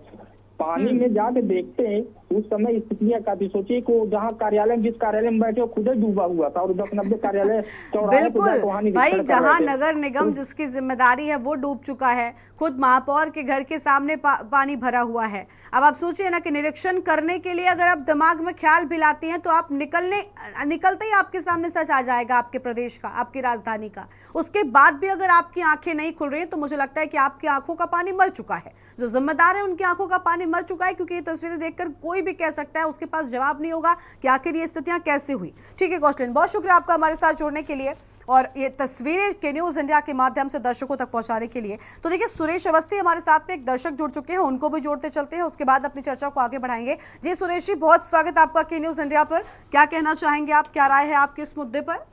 पानी में जाके देखते हैं उस समय स्थितियां काफी। सोचिए को जहाँ कार्यालय, जिस कार्यालय में बैठे वो खुद ही डूबा हुआ था और 10-90 कार्यालय चौराहे पे जाके वहाँ निरीक्षण कर रहे थे। भाई जहाँ नगर निगम जिसकी जिम्मेदारी है वो डूब चुका है, खुद महापौर के घर के सामने पानी भरा हुआ है। अब आप सोचिए ना कि निरीक्षण करने के लिए अगर आप दिमाग में ख्याल भी लाती हैं तो आप निकलते ही आपके सामने सच आ जाएगा आपके प्रदेश का, आपकी राजधानी का। उसके बाद भी अगर आपकी आंखें नहीं खुल रही तो मुझे लगता है कि आपकी आंखों का पानी मर चुका है, जो जिम्मेदार है उनकी आंखों का पानी मर चुका है, क्योंकि ये तस्वीरें देखकर कोई भी कह सकता है, उसके पास जवाब नहीं होगा कि आखिर ये स्थितियां कैसे हुई। ठीक है कौशलेंद्र, बहुत शुक्रिया आपका हमारे साथ जुड़ने के लिए और ये तस्वीरें के न्यूज इंडिया के माध्यम से दर्शकों तक पहुंचाने के लिए। तो देखिए सुरेश अवस्थी हमारे साथ में एक दर्शक जुड़ चुके हैं, उनको भी जोड़ते चलते हैं, उसके बाद अपनी चर्चा को आगे बढ़ाएंगे। जी सुरेश जी, बहुत स्वागत आपका के न्यूज इंडिया पर। क्या कहना चाहेंगे आप, क्या राय है आपकी इस मुद्दे पर?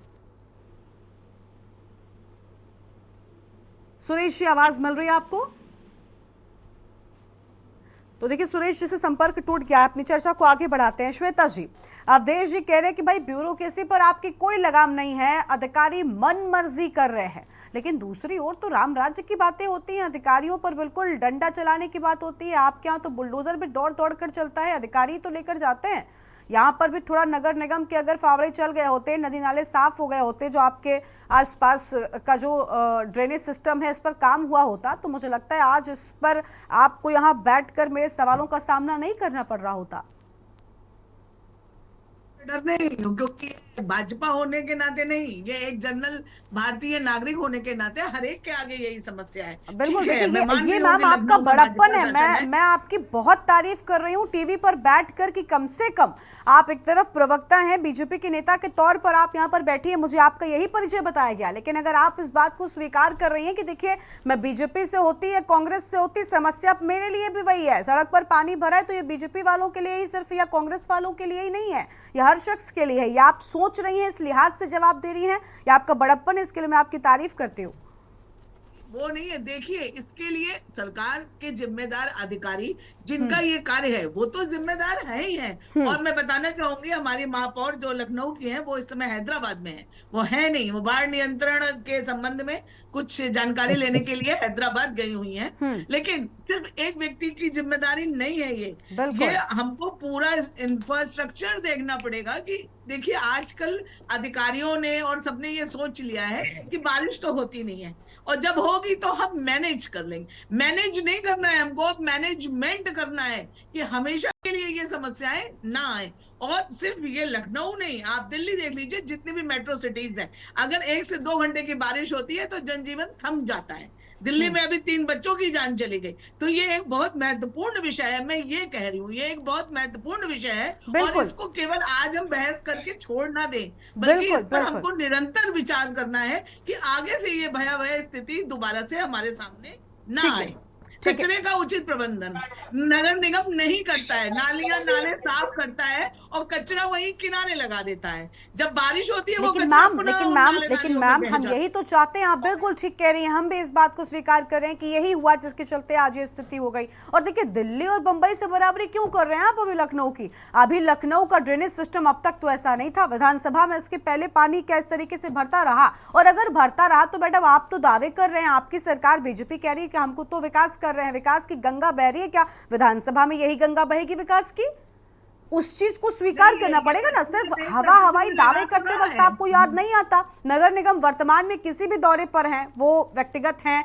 सुरेश जी आवाज मिल रही है आपको? तो देखिए सुरेश जी से संपर्क टूट गया, अपनी चर्चा को आगे बढ़ाते हैं। श्वेता जी, अवधेश जी कह रहे हैं कि भाई ब्यूरोक्रेसी पर आपकी कोई लगाम नहीं है, अधिकारी मन मर्जी कर रहे हैं, लेकिन दूसरी ओर तो राम राज्य की बातें होती हैं, अधिकारियों पर बिल्कुल डंडा चलाने की बात होती है। आपके यहाँ तो बुलडोजर भी दौड़ दौड़ कर चलता है, अधिकारी तो लेकर जाते हैं। यहाँ पर भी थोड़ा नगर निगम के अगर फावड़े चल गए होते, नदी नाले साफ हो गए होते, जो आपके आसपास का जो ड्रेनेज सिस्टम है इस पर काम हुआ होता, तो मुझे लगता है आज इस पर आपको यहाँ बैठकर मेरे सवालों का सामना नहीं करना पड़ रहा होता। डर नहीं, क्योंकि भाजपा होने के नाते नहीं, ये एक जनरल भारतीय नागरिक होने के नाते हर एक के आगे यही समस्या है। बिल्कुल, ये मैम आपका बड़प्पन है, मैं आपकी बहुत तारीफ कर रही हूँ टीवी पर बैठकर कि कम से कम आप एक तरफ प्रवक्ता हैं, बीजेपी के नेता के तौर पर आप यहाँ पर बैठी है, मुझे आपका यही परिचय बताया गया। लेकिन अगर आप इस बात को स्वीकार कर रही हैं कि देखिए मैं बीजेपी से होती या कांग्रेस से होती, समस्या मेरे लिए भी वही है, सड़क पर पानी भरा है तो ये बीजेपी वालों के लिए ही सिर्फ या कांग्रेस वालों के लिए ही नहीं है, यह हर शख्स के लिए है। या आप सोच रही हैं इस लिहाज से जवाब दे रही हैं या आपका बड़प्पन है, इसके लिए मैं आपकी तारीफ करती हूँ। वो नहीं है। देखिए, इसके लिए सरकार के जिम्मेदार अधिकारी जिनका ये कार्य है वो तो जिम्मेदार है ही है। और मैं बताना चाहूंगी, हमारी महापौर जो लखनऊ की है वो इस समय हैदराबाद में है, वो है नहीं, वो बाढ़ नियंत्रण के संबंध में कुछ जानकारी लेने के लिए हैदराबाद गई हुई हैं। लेकिन सिर्फ एक व्यक्ति की जिम्मेदारी नहीं है ये हमको पूरा इंफ्रास्ट्रक्चर देखना पड़ेगा। कि देखिए, आजकल अधिकारियों ने और सबने ये सोच लिया है कि बारिश तो होती नहीं है और जब होगी तो हम मैनेज कर लेंगे। मैनेज नहीं करना है हमको, मैनेजमेंट करना है कि हमेशा के लिए ये समस्याएं ना आए। और सिर्फ ये लखनऊ नहीं, आप दिल्ली देख लीजिए, जितनी भी मेट्रो सिटीज हैं, अगर 1 से 2 घंटे की बारिश होती है तो जनजीवन थम जाता है। दिल्ली में अभी 3 बच्चों की जान चली गई। तो ये एक बहुत महत्वपूर्ण विषय है, मैं ये कह रही हूँ, ये एक बहुत महत्वपूर्ण विषय है और इसको केवल आज हम बहस करके छोड़ ना दें, बल्कि इस पर हमको निरंतर विचार करना है कि आगे से ये भयावह स्थिति दोबारा से हमारे सामने ना आए। कचरे का उचित प्रबंधन नगर निगम नहीं करता है, नालियां नाले साफ करता है और कचरा वहीं किनारे लगा देता है। जब बारिश होती है वो कचरा लेकिन मैम हम यही तो चाहते हैं। आप बिल्कुल ठीक कह रही हैं, हम भी इस बात को स्वीकार कर रहे हैं कि यही हुआ जिसके चलते आज ये स्थिति हो गई। और देखिए, दिल्ली और बंबई से बराबरी क्यों कर रहे हैं आप अभी लखनऊ की? अभी लखनऊ का ड्रेनेज सिस्टम अब तक तो ऐसा नहीं था। विधानसभा में इसके पहले पानी किस तरीके से भरता रहा, और अगर भरता रहा तो मैडम आप तो दावे कर रहे हैं, आपकी सरकार बीजेपी कह रही है कि हमको तो विकास कर रहे हैं, विकास की गंगा बह रही है। क्या विधानसभा में यही गंगा बहेगी विकास की? उस चीज को स्वीकार करना पड़ेगा ना। सिर्फ हवाई दावे करते वक्त आपको याद नहीं आता नगर निगम वर्तमान में किसी भी दौरे पर हैं, वो व्यक्तिगत हैं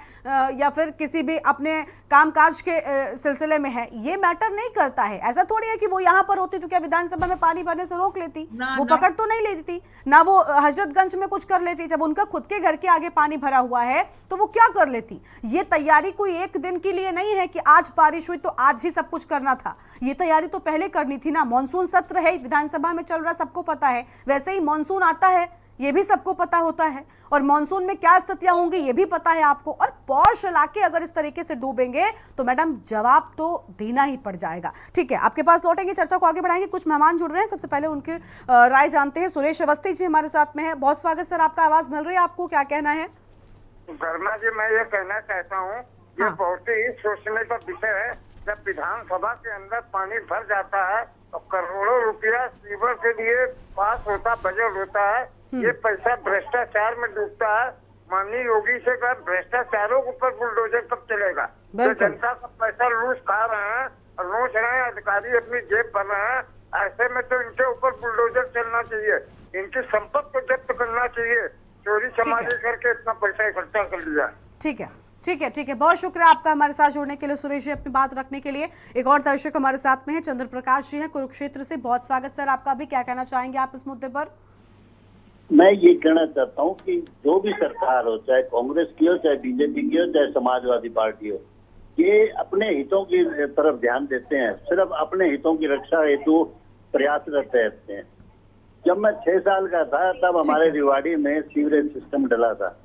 या फिर किसी भी अपने कामकाज के सिलसिले में है, ये मैटर नहीं करता है। ऐसा थोड़ी है कि वो यहाँ पर होती तो क्या विधानसभा में पानी भरने से रोक लेती? वो पकड़ तो नहीं लेती थी ना, वो हजरतगंज में कुछ कर लेती। जब उनका खुद के घर के आगे पानी भरा हुआ है तो वो क्या कर लेती? ये तैयारी कोई एक दिन के लिए नहीं है कि आज बारिश हुई तो आज ही सब कुछ करना था। ये तैयारी तो पहले करनी थी ना। मॉनसून सत्र है, विधानसभा में चल रहा, सबको पता है। वैसे ही मॉनसून आता है, ये भी सबको पता होता है, और मॉनसून में क्या स्थितियां होंगी ये भी पता है आपको। और पौष इलाके अगर इस तरीके से डूबेंगे तो मैडम जवाब तो देना ही पड़ जाएगा। ठीक है, आपके पास लौटेंगे, चर्चा को आगे बढ़ाएंगे। कुछ मेहमान जुड़ रहे हैं, सबसे पहले उनकी राय जानते हैं। सुरेश अवस्थी जी हमारे साथ में है, बहुत स्वागत सर, आपका आवाज मिल रही है, आपको क्या कहना है? वर्मा जी, मैं ये कहना चाहता हूँ, ये बहुत ही सोचने का विषय है। जब विधानसभा के अंदर पानी भर जाता है तो करोड़ों रुपया सीवर के लिए पास होता, बजट होता है, ये पैसा भ्रष्टाचार में डूबता है। माननीय योगी से कहा, भ्रष्टाचारों के ऊपर बुलडोजर कब चलेगा? जो जनता का पैसा लूट खा रहे हैं और नोच रहे हैं, अधिकारी अपनी जेब भर रहे हैं, ऐसे में तो इनके ऊपर बुलडोजर चलना चाहिए, इनकी संपत्ति को जब्त करना चाहिए। चोरी चमारी करके इतना पैसा इकट्ठा कर लिया। ठीक है, ठीक है, ठीक है, बहुत शुक्रिया आपका हमारे साथ जुड़ने के लिए सुरेश जी, अपनी बात रखने के लिए। एक और दर्शक हमारे साथ में है, चंद्र प्रकाश जी हैं कुरुक्षेत्र से, बहुत स्वागत सर आपका भी। क्या कहना चाहेंगे आप इस मुद्दे पर? मैं ये कहना चाहता हूँ कि जो भी सरकार हो, चाहे कांग्रेस की हो, चाहे बीजेपी की हो, चाहे समाजवादी पार्टी हो, ये अपने हितों की तरफ ध्यान देते हैं, सिर्फ अपने हितों की रक्षा हेतु प्रयासरत रहते हैं। जब मैं 6 साल का था तब हमारे रिवाड़ी में सीवरेज सिस्टम डला था।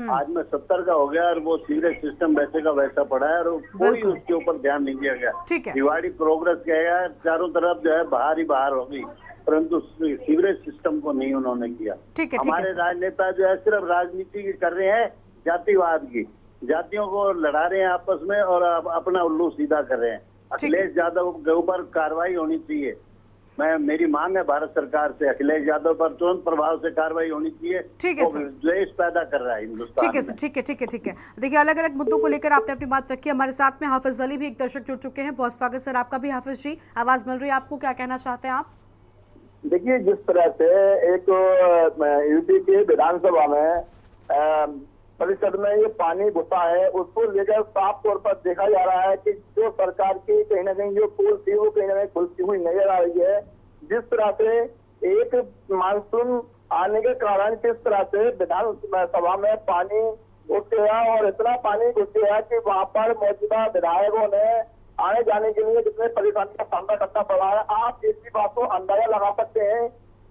आज मैं 70 का हो गया और वो सीवरेज सिस्टम वैसे का वैसा पड़ा है और कोई उसके ऊपर ध्यान नहीं दिया गया। रिवाड़ी प्रोग्रेस गया, चारों तरफ जो है बाहर ही बाहर हो गई, परंतु सीवरेज सिस्टम को नहीं उन्होंने किया। हमारे राजनेता जो है सिर्फ राजनीति कर रहे हैं, जातिवाद की, जातियों को लड़ा रहे हैं आपस में और अपना उल्लू सीधा कर रहे हैं। अखिलेश यादव के ऊपर कार्रवाई होनी चाहिए। मेरी मांग है भारत सरकार से, अखिलेश यादव पर तुरंत प्रभाव से कार्रवाई होनी चाहिए। ठीक है सर, द्वेष पैदा कर रहा है हिंदुस्तान। ठीक है सर, ठीक है, ठीक है, ठीक है। देखिए, अलग अलग मुद्दों को लेकर आपने अपनी बात रखी। हमारे साथ में हाफिज अली भी एक दर्शक जुड़ चुके हैं, बहुत स्वागत सर आपका भी। हाफिज जी, आवाज मिल रही है आपको, क्या कहना चाहते हैं आप? देखिए, जिस तरह से एक यूपी के विधानसभा में परिषद में ये पानी घुसा है, उसको लेकर साफ तौर पर देखा जा रहा है कि जो सरकार की कहीं ना कहीं जो पोल थी वो कहीं ना कहीं खुलती हुई नजर आ रही है। जिस तरह से एक मानसून आने के कारण किस तरह से विधानसभा में पानी घुस गया और इतना पानी घुस गया कि वहां पर मौजूदा विधायकों ने आने जाने के लिए कितने परेशानी का सामना करना पड़ा है। आप इसी बात को अंदाजा लगा सकते हैं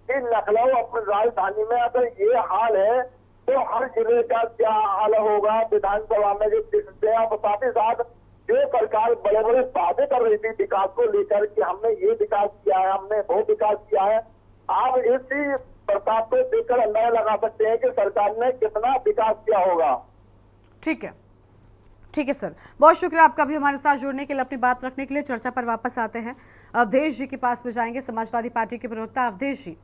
कि लखनऊ अपनी राजधानी में अगर ये हाल है तो हर जिले का क्या हाल होगा विधानसभा में जो दिखते हैं। साथ ही साथ जो सरकार बड़े बड़े वादे कर रही थी विकास को लेकर कि हमने ये विकास किया है, हमने वो विकास किया है, आप इसी प्रताप को देखकर अंदाजा लगा सकते हैं कि सरकार ने कितना विकास किया होगा। ठीक है, ठीक है सर, बहुत शुक्रिया आपका भी हमारे साथ जुड़ने के लिए, अपनी बात रखने के लिए। चर्चा पर वापस आते हैं, अवधेश जी के पास में जाएंगे। समाजवादी पार्टी के प्रवक्ता अवधेश जी,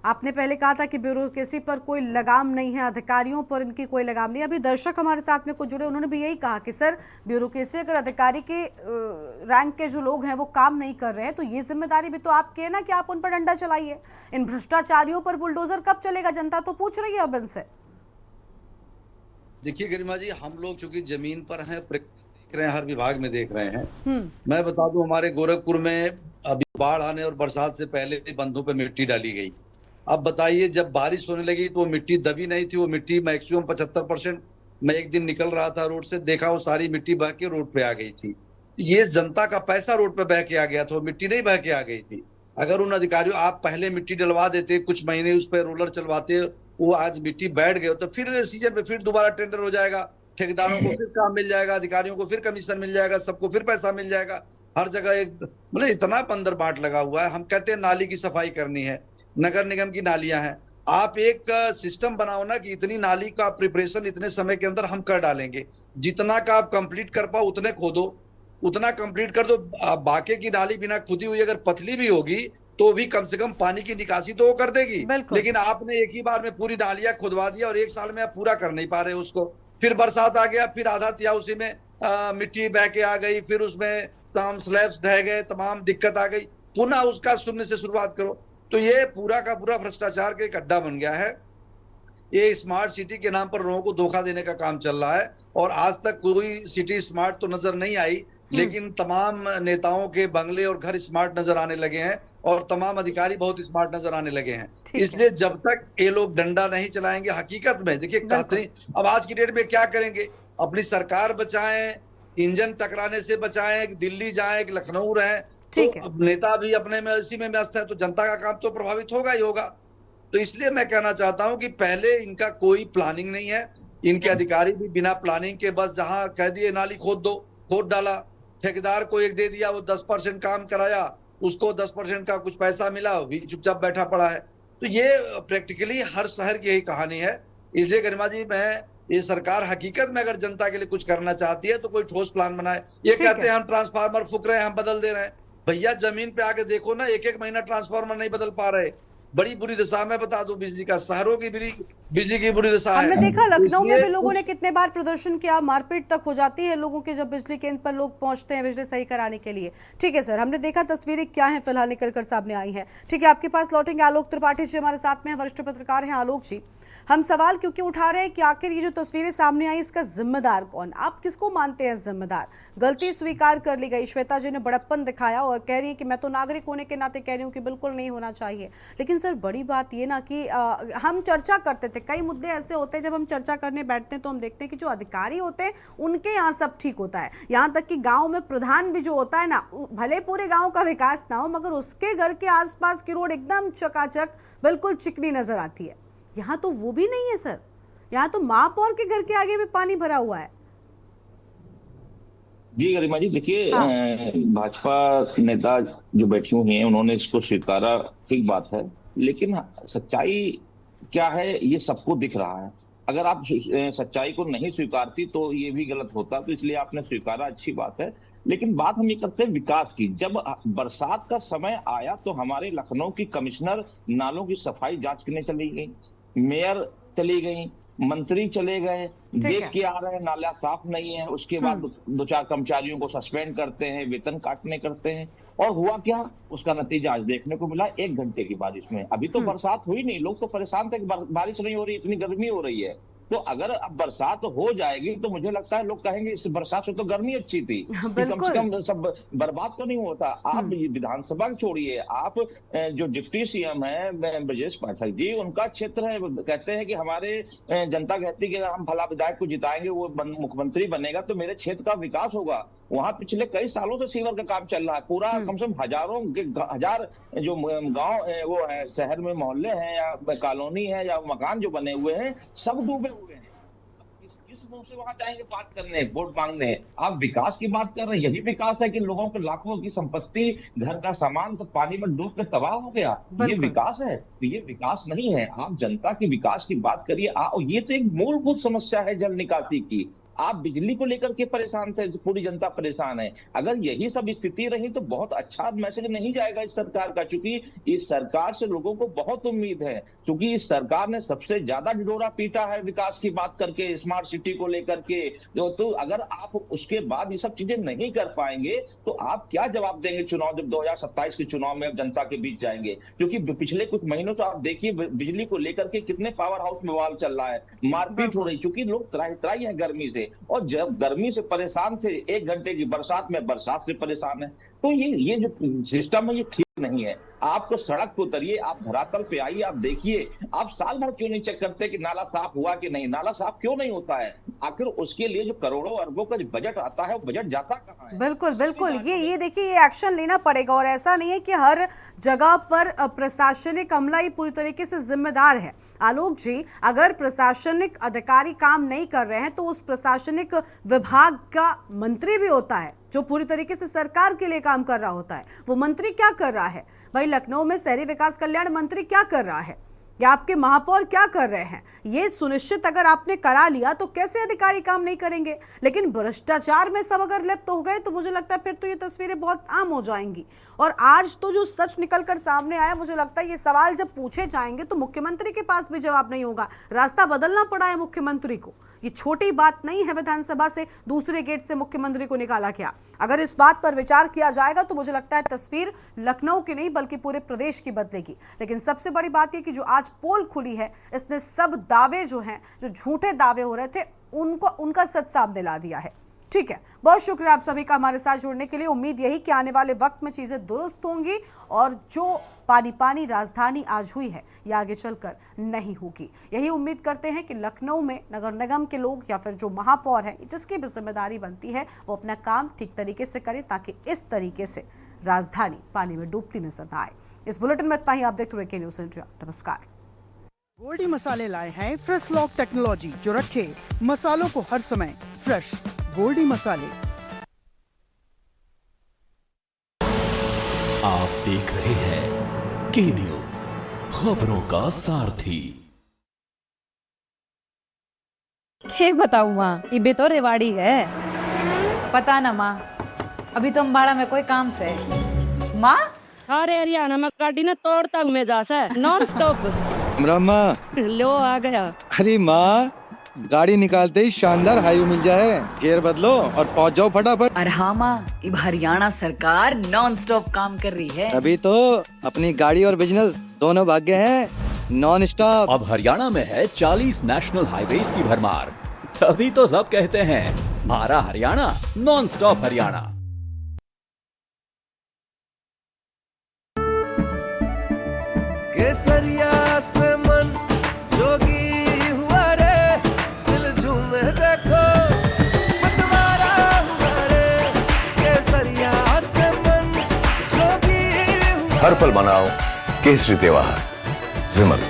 आपने पहले कहा था कि ब्यूरोक्रेसी पर कोई लगाम नहीं है, अधिकारियों पर इनकी कोई लगाम नहीं। अभी दर्शक हमारे साथ में कुछ जुड़े, उन्होंने भी यही कहा कि सर ब्यूरोक्रेसी, अगर अधिकारी के रैंक के जो लोग हैं वो काम नहीं कर रहे हैं तो ये जिम्मेदारी भी तो आपकी है ना कि आप उन पर डंडा चलाइए। इन भ्रष्टाचारियों पर बुलडोजर कब चलेगा, जनता तो पूछ रही है अब इनसे। देखिए गरिमा जी, हम लोग चूंकि जमीन पर हैं, देख रहे हैं, हर विभाग में देख रहे हैं। मैं बता दूं, हमारे गोरखपुर में अभी बाढ़ आने और बरसात से पहले बंधों पे मिट्टी डाली गई। अब बताइए, जब बारिश होने लगी तो वो मिट्टी दबी नहीं थी, वो मिट्टी मैक्सिमम 75%। मैं एक दिन निकल रहा था रोड से, देखा वो सारी मिट्टी बह के रोड पे आ गई थी। ये जनता का पैसा रोड पे बह के आ गया था, वो मिट्टी नहीं बह के आ गई थी। अगर उन अधिकारियों, आप पहले मिट्टी डलवा देते, कुछ महीने उस पर रोलर चलवाते, वो आज मिट्टी बैठ गए तो फिर सीजन पे फिर दोबारा टेंडर हो जाएगा, ठेकेदारों को फिर काम मिल जाएगा, अधिकारियों को फिर कमीशन मिल जाएगा, सबको फिर पैसा मिल जाएगा। हर जगह एक मतलब इतना बंदर बाट लगा हुआ है। हम कहते हैं नाली की सफाई करनी है, नगर निगम की नालियां हैं, आप एक सिस्टम बनाओ ना कि इतनी नाली का प्रिपरेशन इतने समय के अंदर हम कर डालेंगे, जितना का आप कंप्लीट कर पाओ उतने खोदो, उतना कंप्लीट कर दो। बाकी की नाली बिना खुदी हुई अगर पतली भी होगी तो भी कम से कम पानी की निकासी तो वो कर देगी। लेकिन आपने एक ही बार में पूरी नालियां खुदवा दिया और एक साल में आप पूरा कर नहीं पा रहे उसको। फिर बरसात आ गया, फिर आधा तिया उसी में मिट्टी बह के आ गई, फिर उसमें तमाम स्लैब्स ढह गए, तमाम दिक्कत आ गई, पुनः उसका शून्य से शुरुआत करो। तो ये पूरा का पूरा भ्रष्टाचार का एक अड्डा बन गया है। ये स्मार्ट सिटी के नाम पर लोगों को धोखा देने का काम चल रहा है और आज तक कोई सिटी स्मार्ट तो नजर नहीं आई, लेकिन तमाम नेताओं के बंगले और घर स्मार्ट नजर आने लगे हैं और तमाम अधिकारी बहुत स्मार्ट नजर आने लगे हैं। इसलिए जब तक ये लोग डंडा नहीं चलाएंगे, हकीकत में देखिए अब आज की डेट में क्या करेंगे, अपनी सरकार बचाएं, इंजन टकराने से बचाएं, दिल्ली जाएं, लखनऊ रहें, तो नेता भी अपने में इसी में व्यस्त है, तो जनता का काम तो प्रभावित होगा ही होगा। तो इसलिए मैं कहना चाहता हूं कि पहले इनका कोई प्लानिंग नहीं है, इनके अधिकारी भी बिना प्लानिंग के बस जहां कह दिए नाली खोद दो, खोद डाला, ठेकेदार को एक दे दिया, वो 10% काम कराया, उसको 10% का कुछ पैसा मिला, वो भी चुपचाप बैठा पड़ा है। तो ये प्रैक्टिकली हर शहर की यही कहानी है। इसलिए गरिमा जी, मैं ये सरकार हकीकत में अगर जनता के लिए कुछ करना चाहती है तो कोई ठोस प्लान बनाए। ये कहते हैं हम ट्रांसफार्मर फूक रहे हैं, हम बदल दे रहे हैं, भैया जमीन पे आके देखो ना, एक एक महीना ट्रांसफार्मर नहीं बदल पा रहे, बड़ी बुरी दशा। मैं बता दूं, बिजली का, शहरों की बिजली की बुरी दशा है। हमने देखा लखनऊ में भी लोगों ने कितने बार प्रदर्शन किया, मारपीट तक हो जाती है लोगों के जब बिजली केंद्र पर लोग पहुंचते हैं बिजली सही कराने के लिए। ठीक है सर, हमने देखा तस्वीरें क्या हैं फिलहाल निकल कर सामने आई हैं। ठीक है, आपके पास लौटेंगे। आलोक त्रिपाठी जी हमारे साथ में, वरिष्ठ पत्रकार हैं। आलोक जी, हम सवाल क्योंकि उठा रहे हैं कि आखिर ये जो तस्वीरें सामने आई, इसका जिम्मेदार कौन? आप किसको मानते हैं जिम्मेदार? गलती स्वीकार कर ली गई, श्वेता जी ने बड़प्पन दिखाया और कह रही है कि मैं तो नागरिक होने के नाते कह रही हूँ कि बिल्कुल नहीं होना चाहिए। लेकिन सर बड़ी बात ये ना कि हम चर्चा करते थे, कई मुद्दे ऐसे होते हैं जब हम चर्चा करने बैठते हैं तो हम देखते हैं कि जो अधिकारी होते हैं उनके यहाँ सब ठीक होता है, यहाँ तक कि गाँव में प्रधान भी जो होता है ना, भले पूरे गाँव का विकास ना हो मगर उसके घर के आसपास की रोड एकदम चकाचक बिल्कुल चिकनी नजर आती है। यहाँ तो वो भी नहीं है सर, यहाँ तो महापौर के घर के आगे भी पानी भरा हुआ है। जी गरिमा जी, देखिए भाजपा नेता जो बैठी हुई हैं उन्होंने इसको स्वीकारा, ठीक बात है, लेकिन सच्चाई क्या है ये सबको दिख रहा है। अगर आप सच्चाई को नहीं स्वीकारती तो ये भी गलत होता, तो इसलिए आपने स्वीकारा, अच्छी बात है। लेकिन बात हम ये करते हैं विकास की। जब बरसात का समय आया तो हमारे लखनऊ की कमिश्नर नालों की सफाई जांच करने चली गई, मेयर चली गई, मंत्री चले गए, देख के आ रहे हैं नाला साफ नहीं है, उसके बाद दो चार कर्मचारियों को सस्पेंड करते हैं, वेतन काटने करते हैं। और हुआ क्या, उसका नतीजा आज देखने को मिला 1 घंटे की बारिश में। अभी तो बरसात हुई नहीं, लोग तो परेशान थे कि बारिश नहीं हो रही, इतनी गर्मी हो रही है। तो अगर अब बरसात हो जाएगी तो मुझे लगता है लोग कहेंगे इस बरसात से तो गर्मी अच्छी थी, कम से कम सब बर्बाद तो नहीं होता। आप विधानसभा छोड़िए, आप जो डिप्टी सीएम है ब्रजेश पाठक जी, उनका क्षेत्र है, कहते हैं कि हमारे जनता कहती है कि हम भला विधायक को जिताएंगे, वो मुख्यमंत्री बनेगा तो मेरे क्षेत्र का विकास होगा। वहां पिछले कई सालों से सीवर का काम चल रहा है, पूरा कम से कम हजार जो गांव वो है, शहर में मोहल्ले हैं या कॉलोनी है या मकान जो बने हुए हैं, सब डूबे हुए हैं। किस मुंह से वहां जाएंगे बात करने, वोट मांगने? आप विकास की बात कर रहे हैं, यही विकास है कि लोगों के लाखों की संपत्ति, घर का सामान सब पानी में डूब के तबाह हो गया? ये विकास है? तो ये विकास नहीं है। आप जनता की विकास की बात करिए। ये तो एक मूलभूत समस्या है जल निकासी की। आप बिजली को लेकर के परेशान थे, पूरी जनता परेशान है। अगर यही सब स्थिति रही तो बहुत अच्छा मैसेज नहीं जाएगा इस सरकार का, क्योंकि इस सरकार से लोगों को बहुत उम्मीद है, क्योंकि इस सरकार ने सबसे ज्यादा ढिढोरा पीटा है विकास की बात करके, स्मार्ट सिटी को लेकर के। तो अगर आप उसके बाद ये सब चीजें नहीं कर पाएंगे तो आप क्या जवाब देंगे चुनाव, जब 2027 के चुनाव में अब जनता के बीच जाएंगे? क्योंकि पिछले कुछ महीनों से आप देखिए बिजली को लेकर के कितने पावर हाउस में बवाल चल रहा है, मारपीट हो रही, क्योंकि लोग त्राही है गर्मी से, और जब गर्मी से परेशान थे 1 घंटे की बरसात में बरसात से परेशान है। तो ये जो सिस्टम है ये ठीक नहीं है। आपको सड़क पे उतरिए, आप धरातल पे आइए, आप देखिए, आप साल भर क्यों नहीं चेक करते कि नाला साफ हुआ कि नहीं, नाला साफ क्यों नहीं होता है? आखिर उसके लिए जो करोड़ों अरबों का जो बजट आता है वो बजट जाता कहाँ है? बिल्कुल बिल्कुल, ये देखिए, ये एक्शन लेना पड़ेगा। और ऐसा नहीं है कि हर जगह पर प्रशासनिक अमला ही पूरी तरीके से जिम्मेदार है। आलोक जी, अगर प्रशासनिक अधिकारी काम नहीं कर रहे हैं तो उस प्रशासनिक विभाग का मंत्री भी होता है जो पूरी तरीके से सरकार के लिए काम कर रहा होता है। वो मंत्री क्या कर रहा है भाई? लखनऊ में शहरी विकास कल्याण मंत्री क्या कर रहा है, या आपके महापौर क्या कर रहे हैं? ये सुनिश्चित अगर आपने करा लिया तो कैसे अधिकारी काम नहीं करेंगे? लेकिन भ्रष्टाचार में सब अगर लिप्त हो गए तो मुझे लगता है फिर तो ये तस्वीरें बहुत आम हो जाएंगी। और आज तो जो सच निकलकर सामने आया, मुझे लगता है ये सवाल जब पूछे जाएंगे तो मुख्यमंत्री के पास भी जवाब नहीं होगा। रास्ता बदलना पड़ा है मुख्यमंत्री को। ये छोटी बात नहीं है विधानसभा से दूसरे गेट से मुख्यमंत्री को निकाला गया। अगर इस बात पर विचार किया जाएगा तो मुझे लगता है तस्वीर लखनऊ की नहीं बल्कि पूरे प्रदेश की बदलेगी। लेकिन सबसे बड़ी बात यह कि जो आज पोल खुली है, इसने सब दावे जो हैं, जो झूठे दावे हो रहे थे, उनका सच सामने ला दिया है। ठीक है, बहुत शुक्रिया आप सभी का हमारे साथ जुड़ने के लिए। उम्मीद यही कि आने वाले वक्त में चीजें दुरुस्त होंगी और जो पानी राजधानी आज हुई है ये आगे चलकर नहीं होगी। यही उम्मीद करते हैं कि लखनऊ में नगर निगम के लोग या फिर जो महापौर है, जिसकी भी जिम्मेदारी बनती है, वो अपना काम ठीक तरीके से करें ताकि इस तरीके से राजधानी पानी में डूबती नजर न आए। इस बुलेटिन में इतना ही। आप देखते हुए के न्यूज़ इंडिया। नमस्कार। गोल्डी मसाले लाए हैं फ्रेश लॉक टेक्नोलॉजी, जो रखे मसालों को हर समय फ्रेश। गोल्डी मसाले। आप देख रहे हैं के न्यूज़, खबरों का सारथी। क्या बताऊँ माँ, ये तो रेवाड़ी है। पता ना माँ, अभी तो अम्बाड़ा में कोई काम से माँ सारे हरियाणा में गाड़ी ना तोड़ तक में जा सा नॉन स्टॉप। लो आ गया। अरे माँ, गाड़ी निकालते ही शानदार हाईवे मिल जाए, गियर बदलो और पहुँच जाओ फटाफट। अरे हाँ माँ, अब हरियाणा सरकार नॉन स्टॉप काम कर रही है। अभी तो अपनी गाड़ी और बिजनेस दोनों भाग्य हैं नॉन स्टॉप। अब हरियाणा में है 40 नेशनल हाईवेज की भरमार, तभी तो सब कहते हैं हमारा हरियाणा नॉन स्टॉप हरियाणा। केसरिया से मन जोगी हुआ रे, दिल झूमे देखो मतवारा हुआ रे। केसरिया से मन जोगी हुआ। हर पल मनाओ केसरी त्योहार। विमल,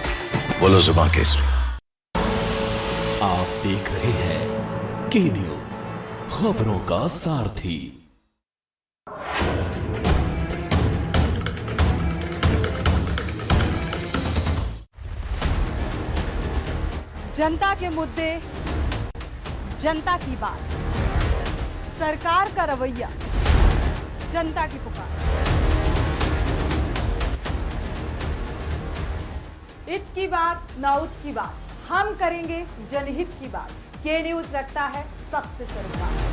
बोलो जुबान केसरी। आप देख रहे हैं के न्यूज़, खबरों का सारथी। जनता के मुद्दे, जनता की बात, सरकार का रवैया, जनता की पुकार। इत की बात ना उत की बात, हम करेंगे जनहित की बात। के न्यूज़ रखता है सबसे सरोकार।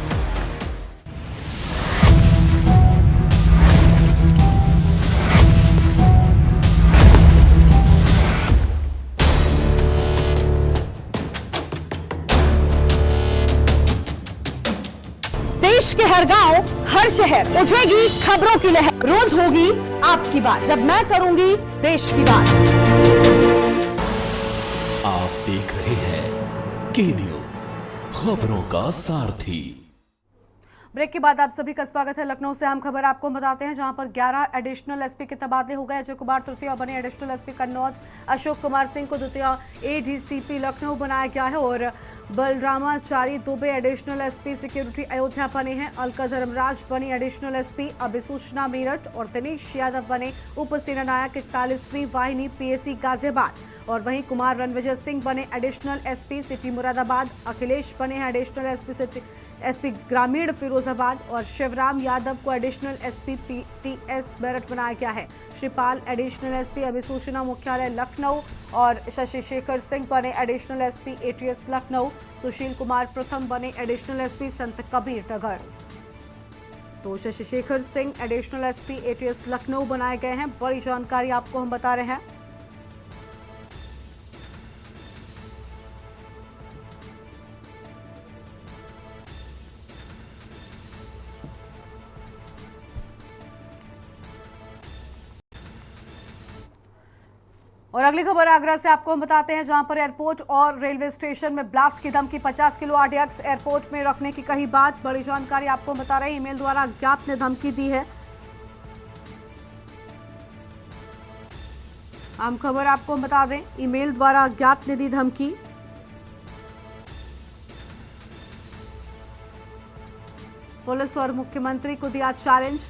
देश के हर गांव, हर शहर उठेगी खबरों की लहर। रोज होगी आपकी बात, जब मैं करूंगी देश की बात। आप देख रहे हैं के न्यूज़, खबरों का सारथी। ब्रेक के बाद आप सभी का स्वागत है। लखनऊ से हम खबर आपको बताते हैं, जहां पर 11 एडिशनल एसपी के तबादले हो गए। अजय कुमार तृतीय बने एडिशनल एसपी कन्नौज, अशोक कुमार सिंह को द्वितीय एडीसीपी लखनऊ बनाया गया है और Balramachari Dubey additional SP security Ayodhya बने हैं। अलका धर्मराज बनी एडिशनल एसपी अभिसूचना मेरठ और दिनेश यादव बने उप सेनानायक 41वीं वाहिनी पीएसी गाजियाबाद। और वहीं कुमार रणविजय सिंह बने additional SP city Moradabad, Akhilesh बने हैं एडिशनल एसपी सिटी एसपी ग्रामीण फिरोजाबाद और शिवराम यादव को एडिशनल एसपी पीटीएस मेरठ बनाया गया है। श्रीपाल एडिशनल एसपी अभिसूचना मुख्यालय लखनऊ और शशि शेखर सिंह बने additional SP ATS Lucknow. Sushil Kumar प्रथम बने एडिशनल एसपी संत कबीर नगर। तो Shashi Shekhar Singh additional SP ATS Lucknow बनाए गए हैं। बड़ी जानकारी आपको हम बता रहे हैं। और अगली खबर आगरा से आपको हम बताते हैं, जहां पर एयरपोर्ट और रेलवे स्टेशन में ब्लास्ट की धमकी, 50 किलो आरडीएक्स एयरपोर्ट में रखने की कही बात। बड़ी जानकारी आपको हम बता रहे हैं, ईमेल द्वारा अज्ञात ने धमकी दी है। आम खबर आपको हम बता दें, ईमेल द्वारा अज्ञात ने दी धमकी। पुलिस और मुख्यमंत्री को दिया चैलेंज।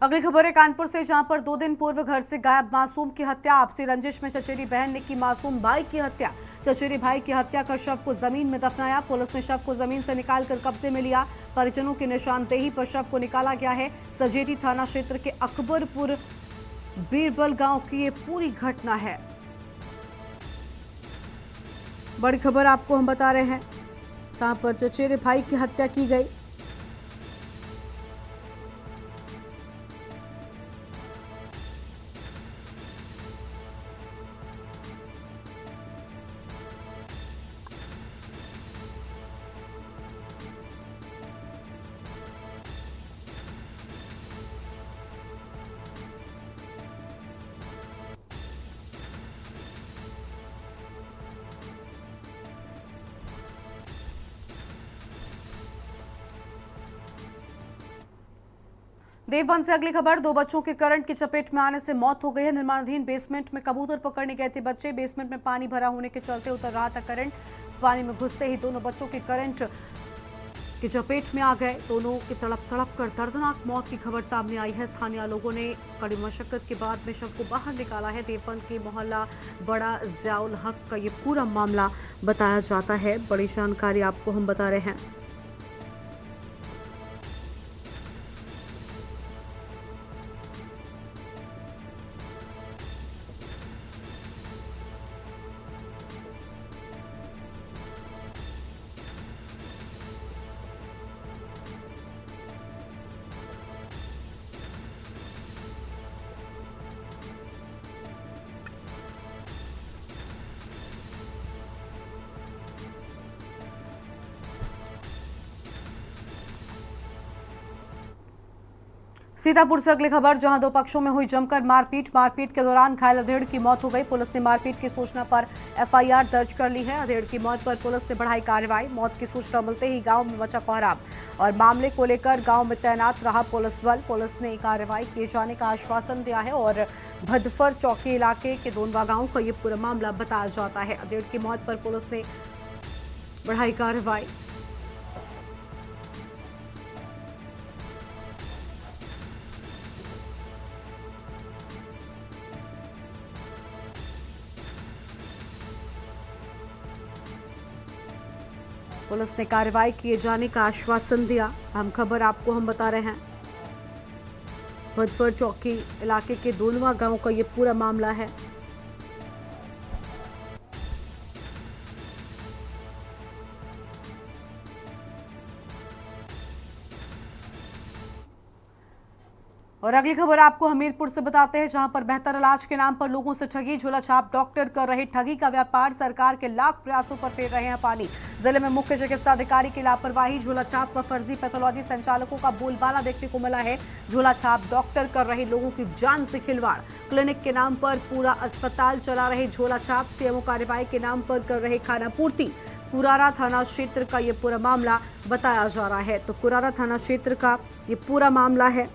अगली खबर है कानपुर से, जहां पर 2 दिन पूर्व घर से गायब मासूम की हत्या। आपसी रंजिश में चचेरी बहन ने की मासूम भाई की हत्या। चचेरी भाई की हत्या कर शव को जमीन में दफनाया। पुलिस ने शव को जमीन से निकालकर कब्जे में लिया। परिजनों की निशानदेही पर शव को निकाला गया है। सजेटी थाना क्षेत्र के अकबरपुर बीरबल गांव की ये पूरी घटना है। बड़ी खबर आपको हम बता रहे हैं, जहां पर चचेरे भाई की हत्या की गई। देवबंद से अगली खबर, 2 बच्चों के करंट की चपेट में आने से मौत हो गई है। निर्माणाधीन बेसमेंट में कबूतर पकड़ने गए थे बच्चे। बेसमेंट में पानी भरा होने के चलते उतर रहा था करंट। पानी में घुसते ही दोनों बच्चों के करंट की चपेट में आ गए। दोनों की तड़प तड़प कर दर्दनाक मौत की खबर सामने आई है। स्थानीय लोगों ने कड़ी मशक्कत के बाद में शव को बाहर निकाला है। देवबंद के मोहल्ला बड़ा ज़ियाउल हक का ये पूरा मामला बताया जाता है। बड़ी जानकारी आपको हम बता रहे हैं। सीतापुर से अगली खबर, जहां 2 पक्षों में हुई जमकर मारपीट के दौरान घायल अधेड़ की मौत हो गई। पुलिस ने मारपीट की सूचना पर एफआईआर दर्ज कर ली है। अधेड़ की मौत पर पुलिस ने बढ़ाई कार्रवाई। मौत की सूचना मिलते ही गांव में मचा कोहराम और मामले को लेकर गांव में तैनात रहा पुलिस बल। पुलिस ने कार्रवाई किए जाने का आश्वासन दिया है और भदफर चौकी इलाके के दोनवा गांव का ये पूरा मामला बताया जाता है। अधेड़ की मौत पर पुलिस ने बढ़ाई कार्रवाई। पुलिस ने कार्रवाई किए जाने का आश्वासन दिया। अहम खबर आपको हम बता रहे हैं, भदफर चौकी इलाके के दोनवा गांव का ये पूरा मामला है। और अगली खबर आपको हमीरपुर से बताते हैं, जहां पर बेहतर इलाज के नाम पर लोगों से ठगी। झोला छाप डॉक्टर कर रहे ठगी का व्यापार, सरकार के लाख प्रयासों पर फेर रहे हैं पानी। जिले में मुख्य चिकित्सा अधिकारी की लापरवाही, झोला छाप व फर्जी पैथोलॉजी संचालकों का बोलबाला देखने को मिला है। झोला छाप डॉक्टर कर रहे लोगों की जान से खिलवाड़, क्लिनिक के नाम पर पूरा अस्पताल चला रहे झोला छाप। सीएमओ कार्रवाई के नाम पर कर रहे खाना पूर्ति। कुरारा थाना क्षेत्र का ये पूरा मामला बताया जा रहा है। तो कुरारा थाना क्षेत्र का ये पूरा मामला है।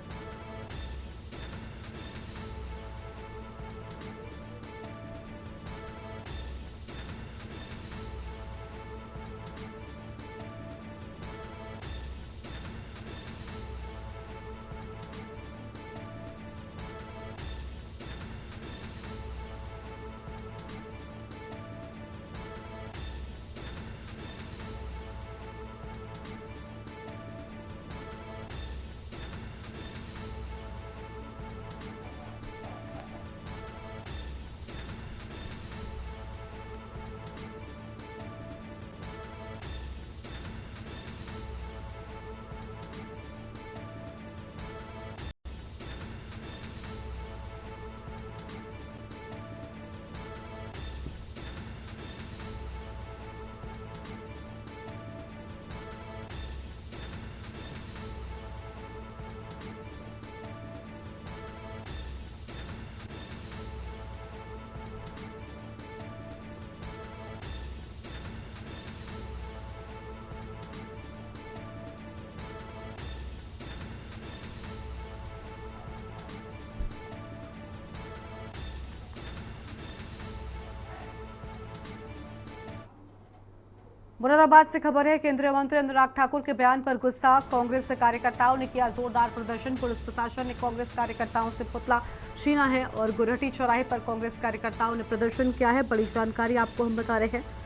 मुरादाबाद से खबर है, केंद्रीय मंत्री अनुराग ठाकुर के बयान पर गुस्सा, कांग्रेस कार्यकर्ताओं ने किया जोरदार प्रदर्शन। पुलिस प्रशासन ने कांग्रेस कार्यकर्ताओं से पुतला छीना है और गुरहटी चौराहे पर कांग्रेस कार्यकर्ताओं ने प्रदर्शन किया है। बड़ी जानकारी आपको हम बता रहे हैं।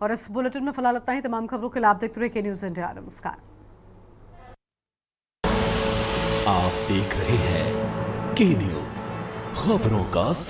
और इस बुलेटिन में फिलहाल इतना ही। तमाम खबरों के लिए आप देखते रहिए के न्यूज़ इंडिया। नमस्कार। आप देख रहे हैं के न्यूज़, खबरों का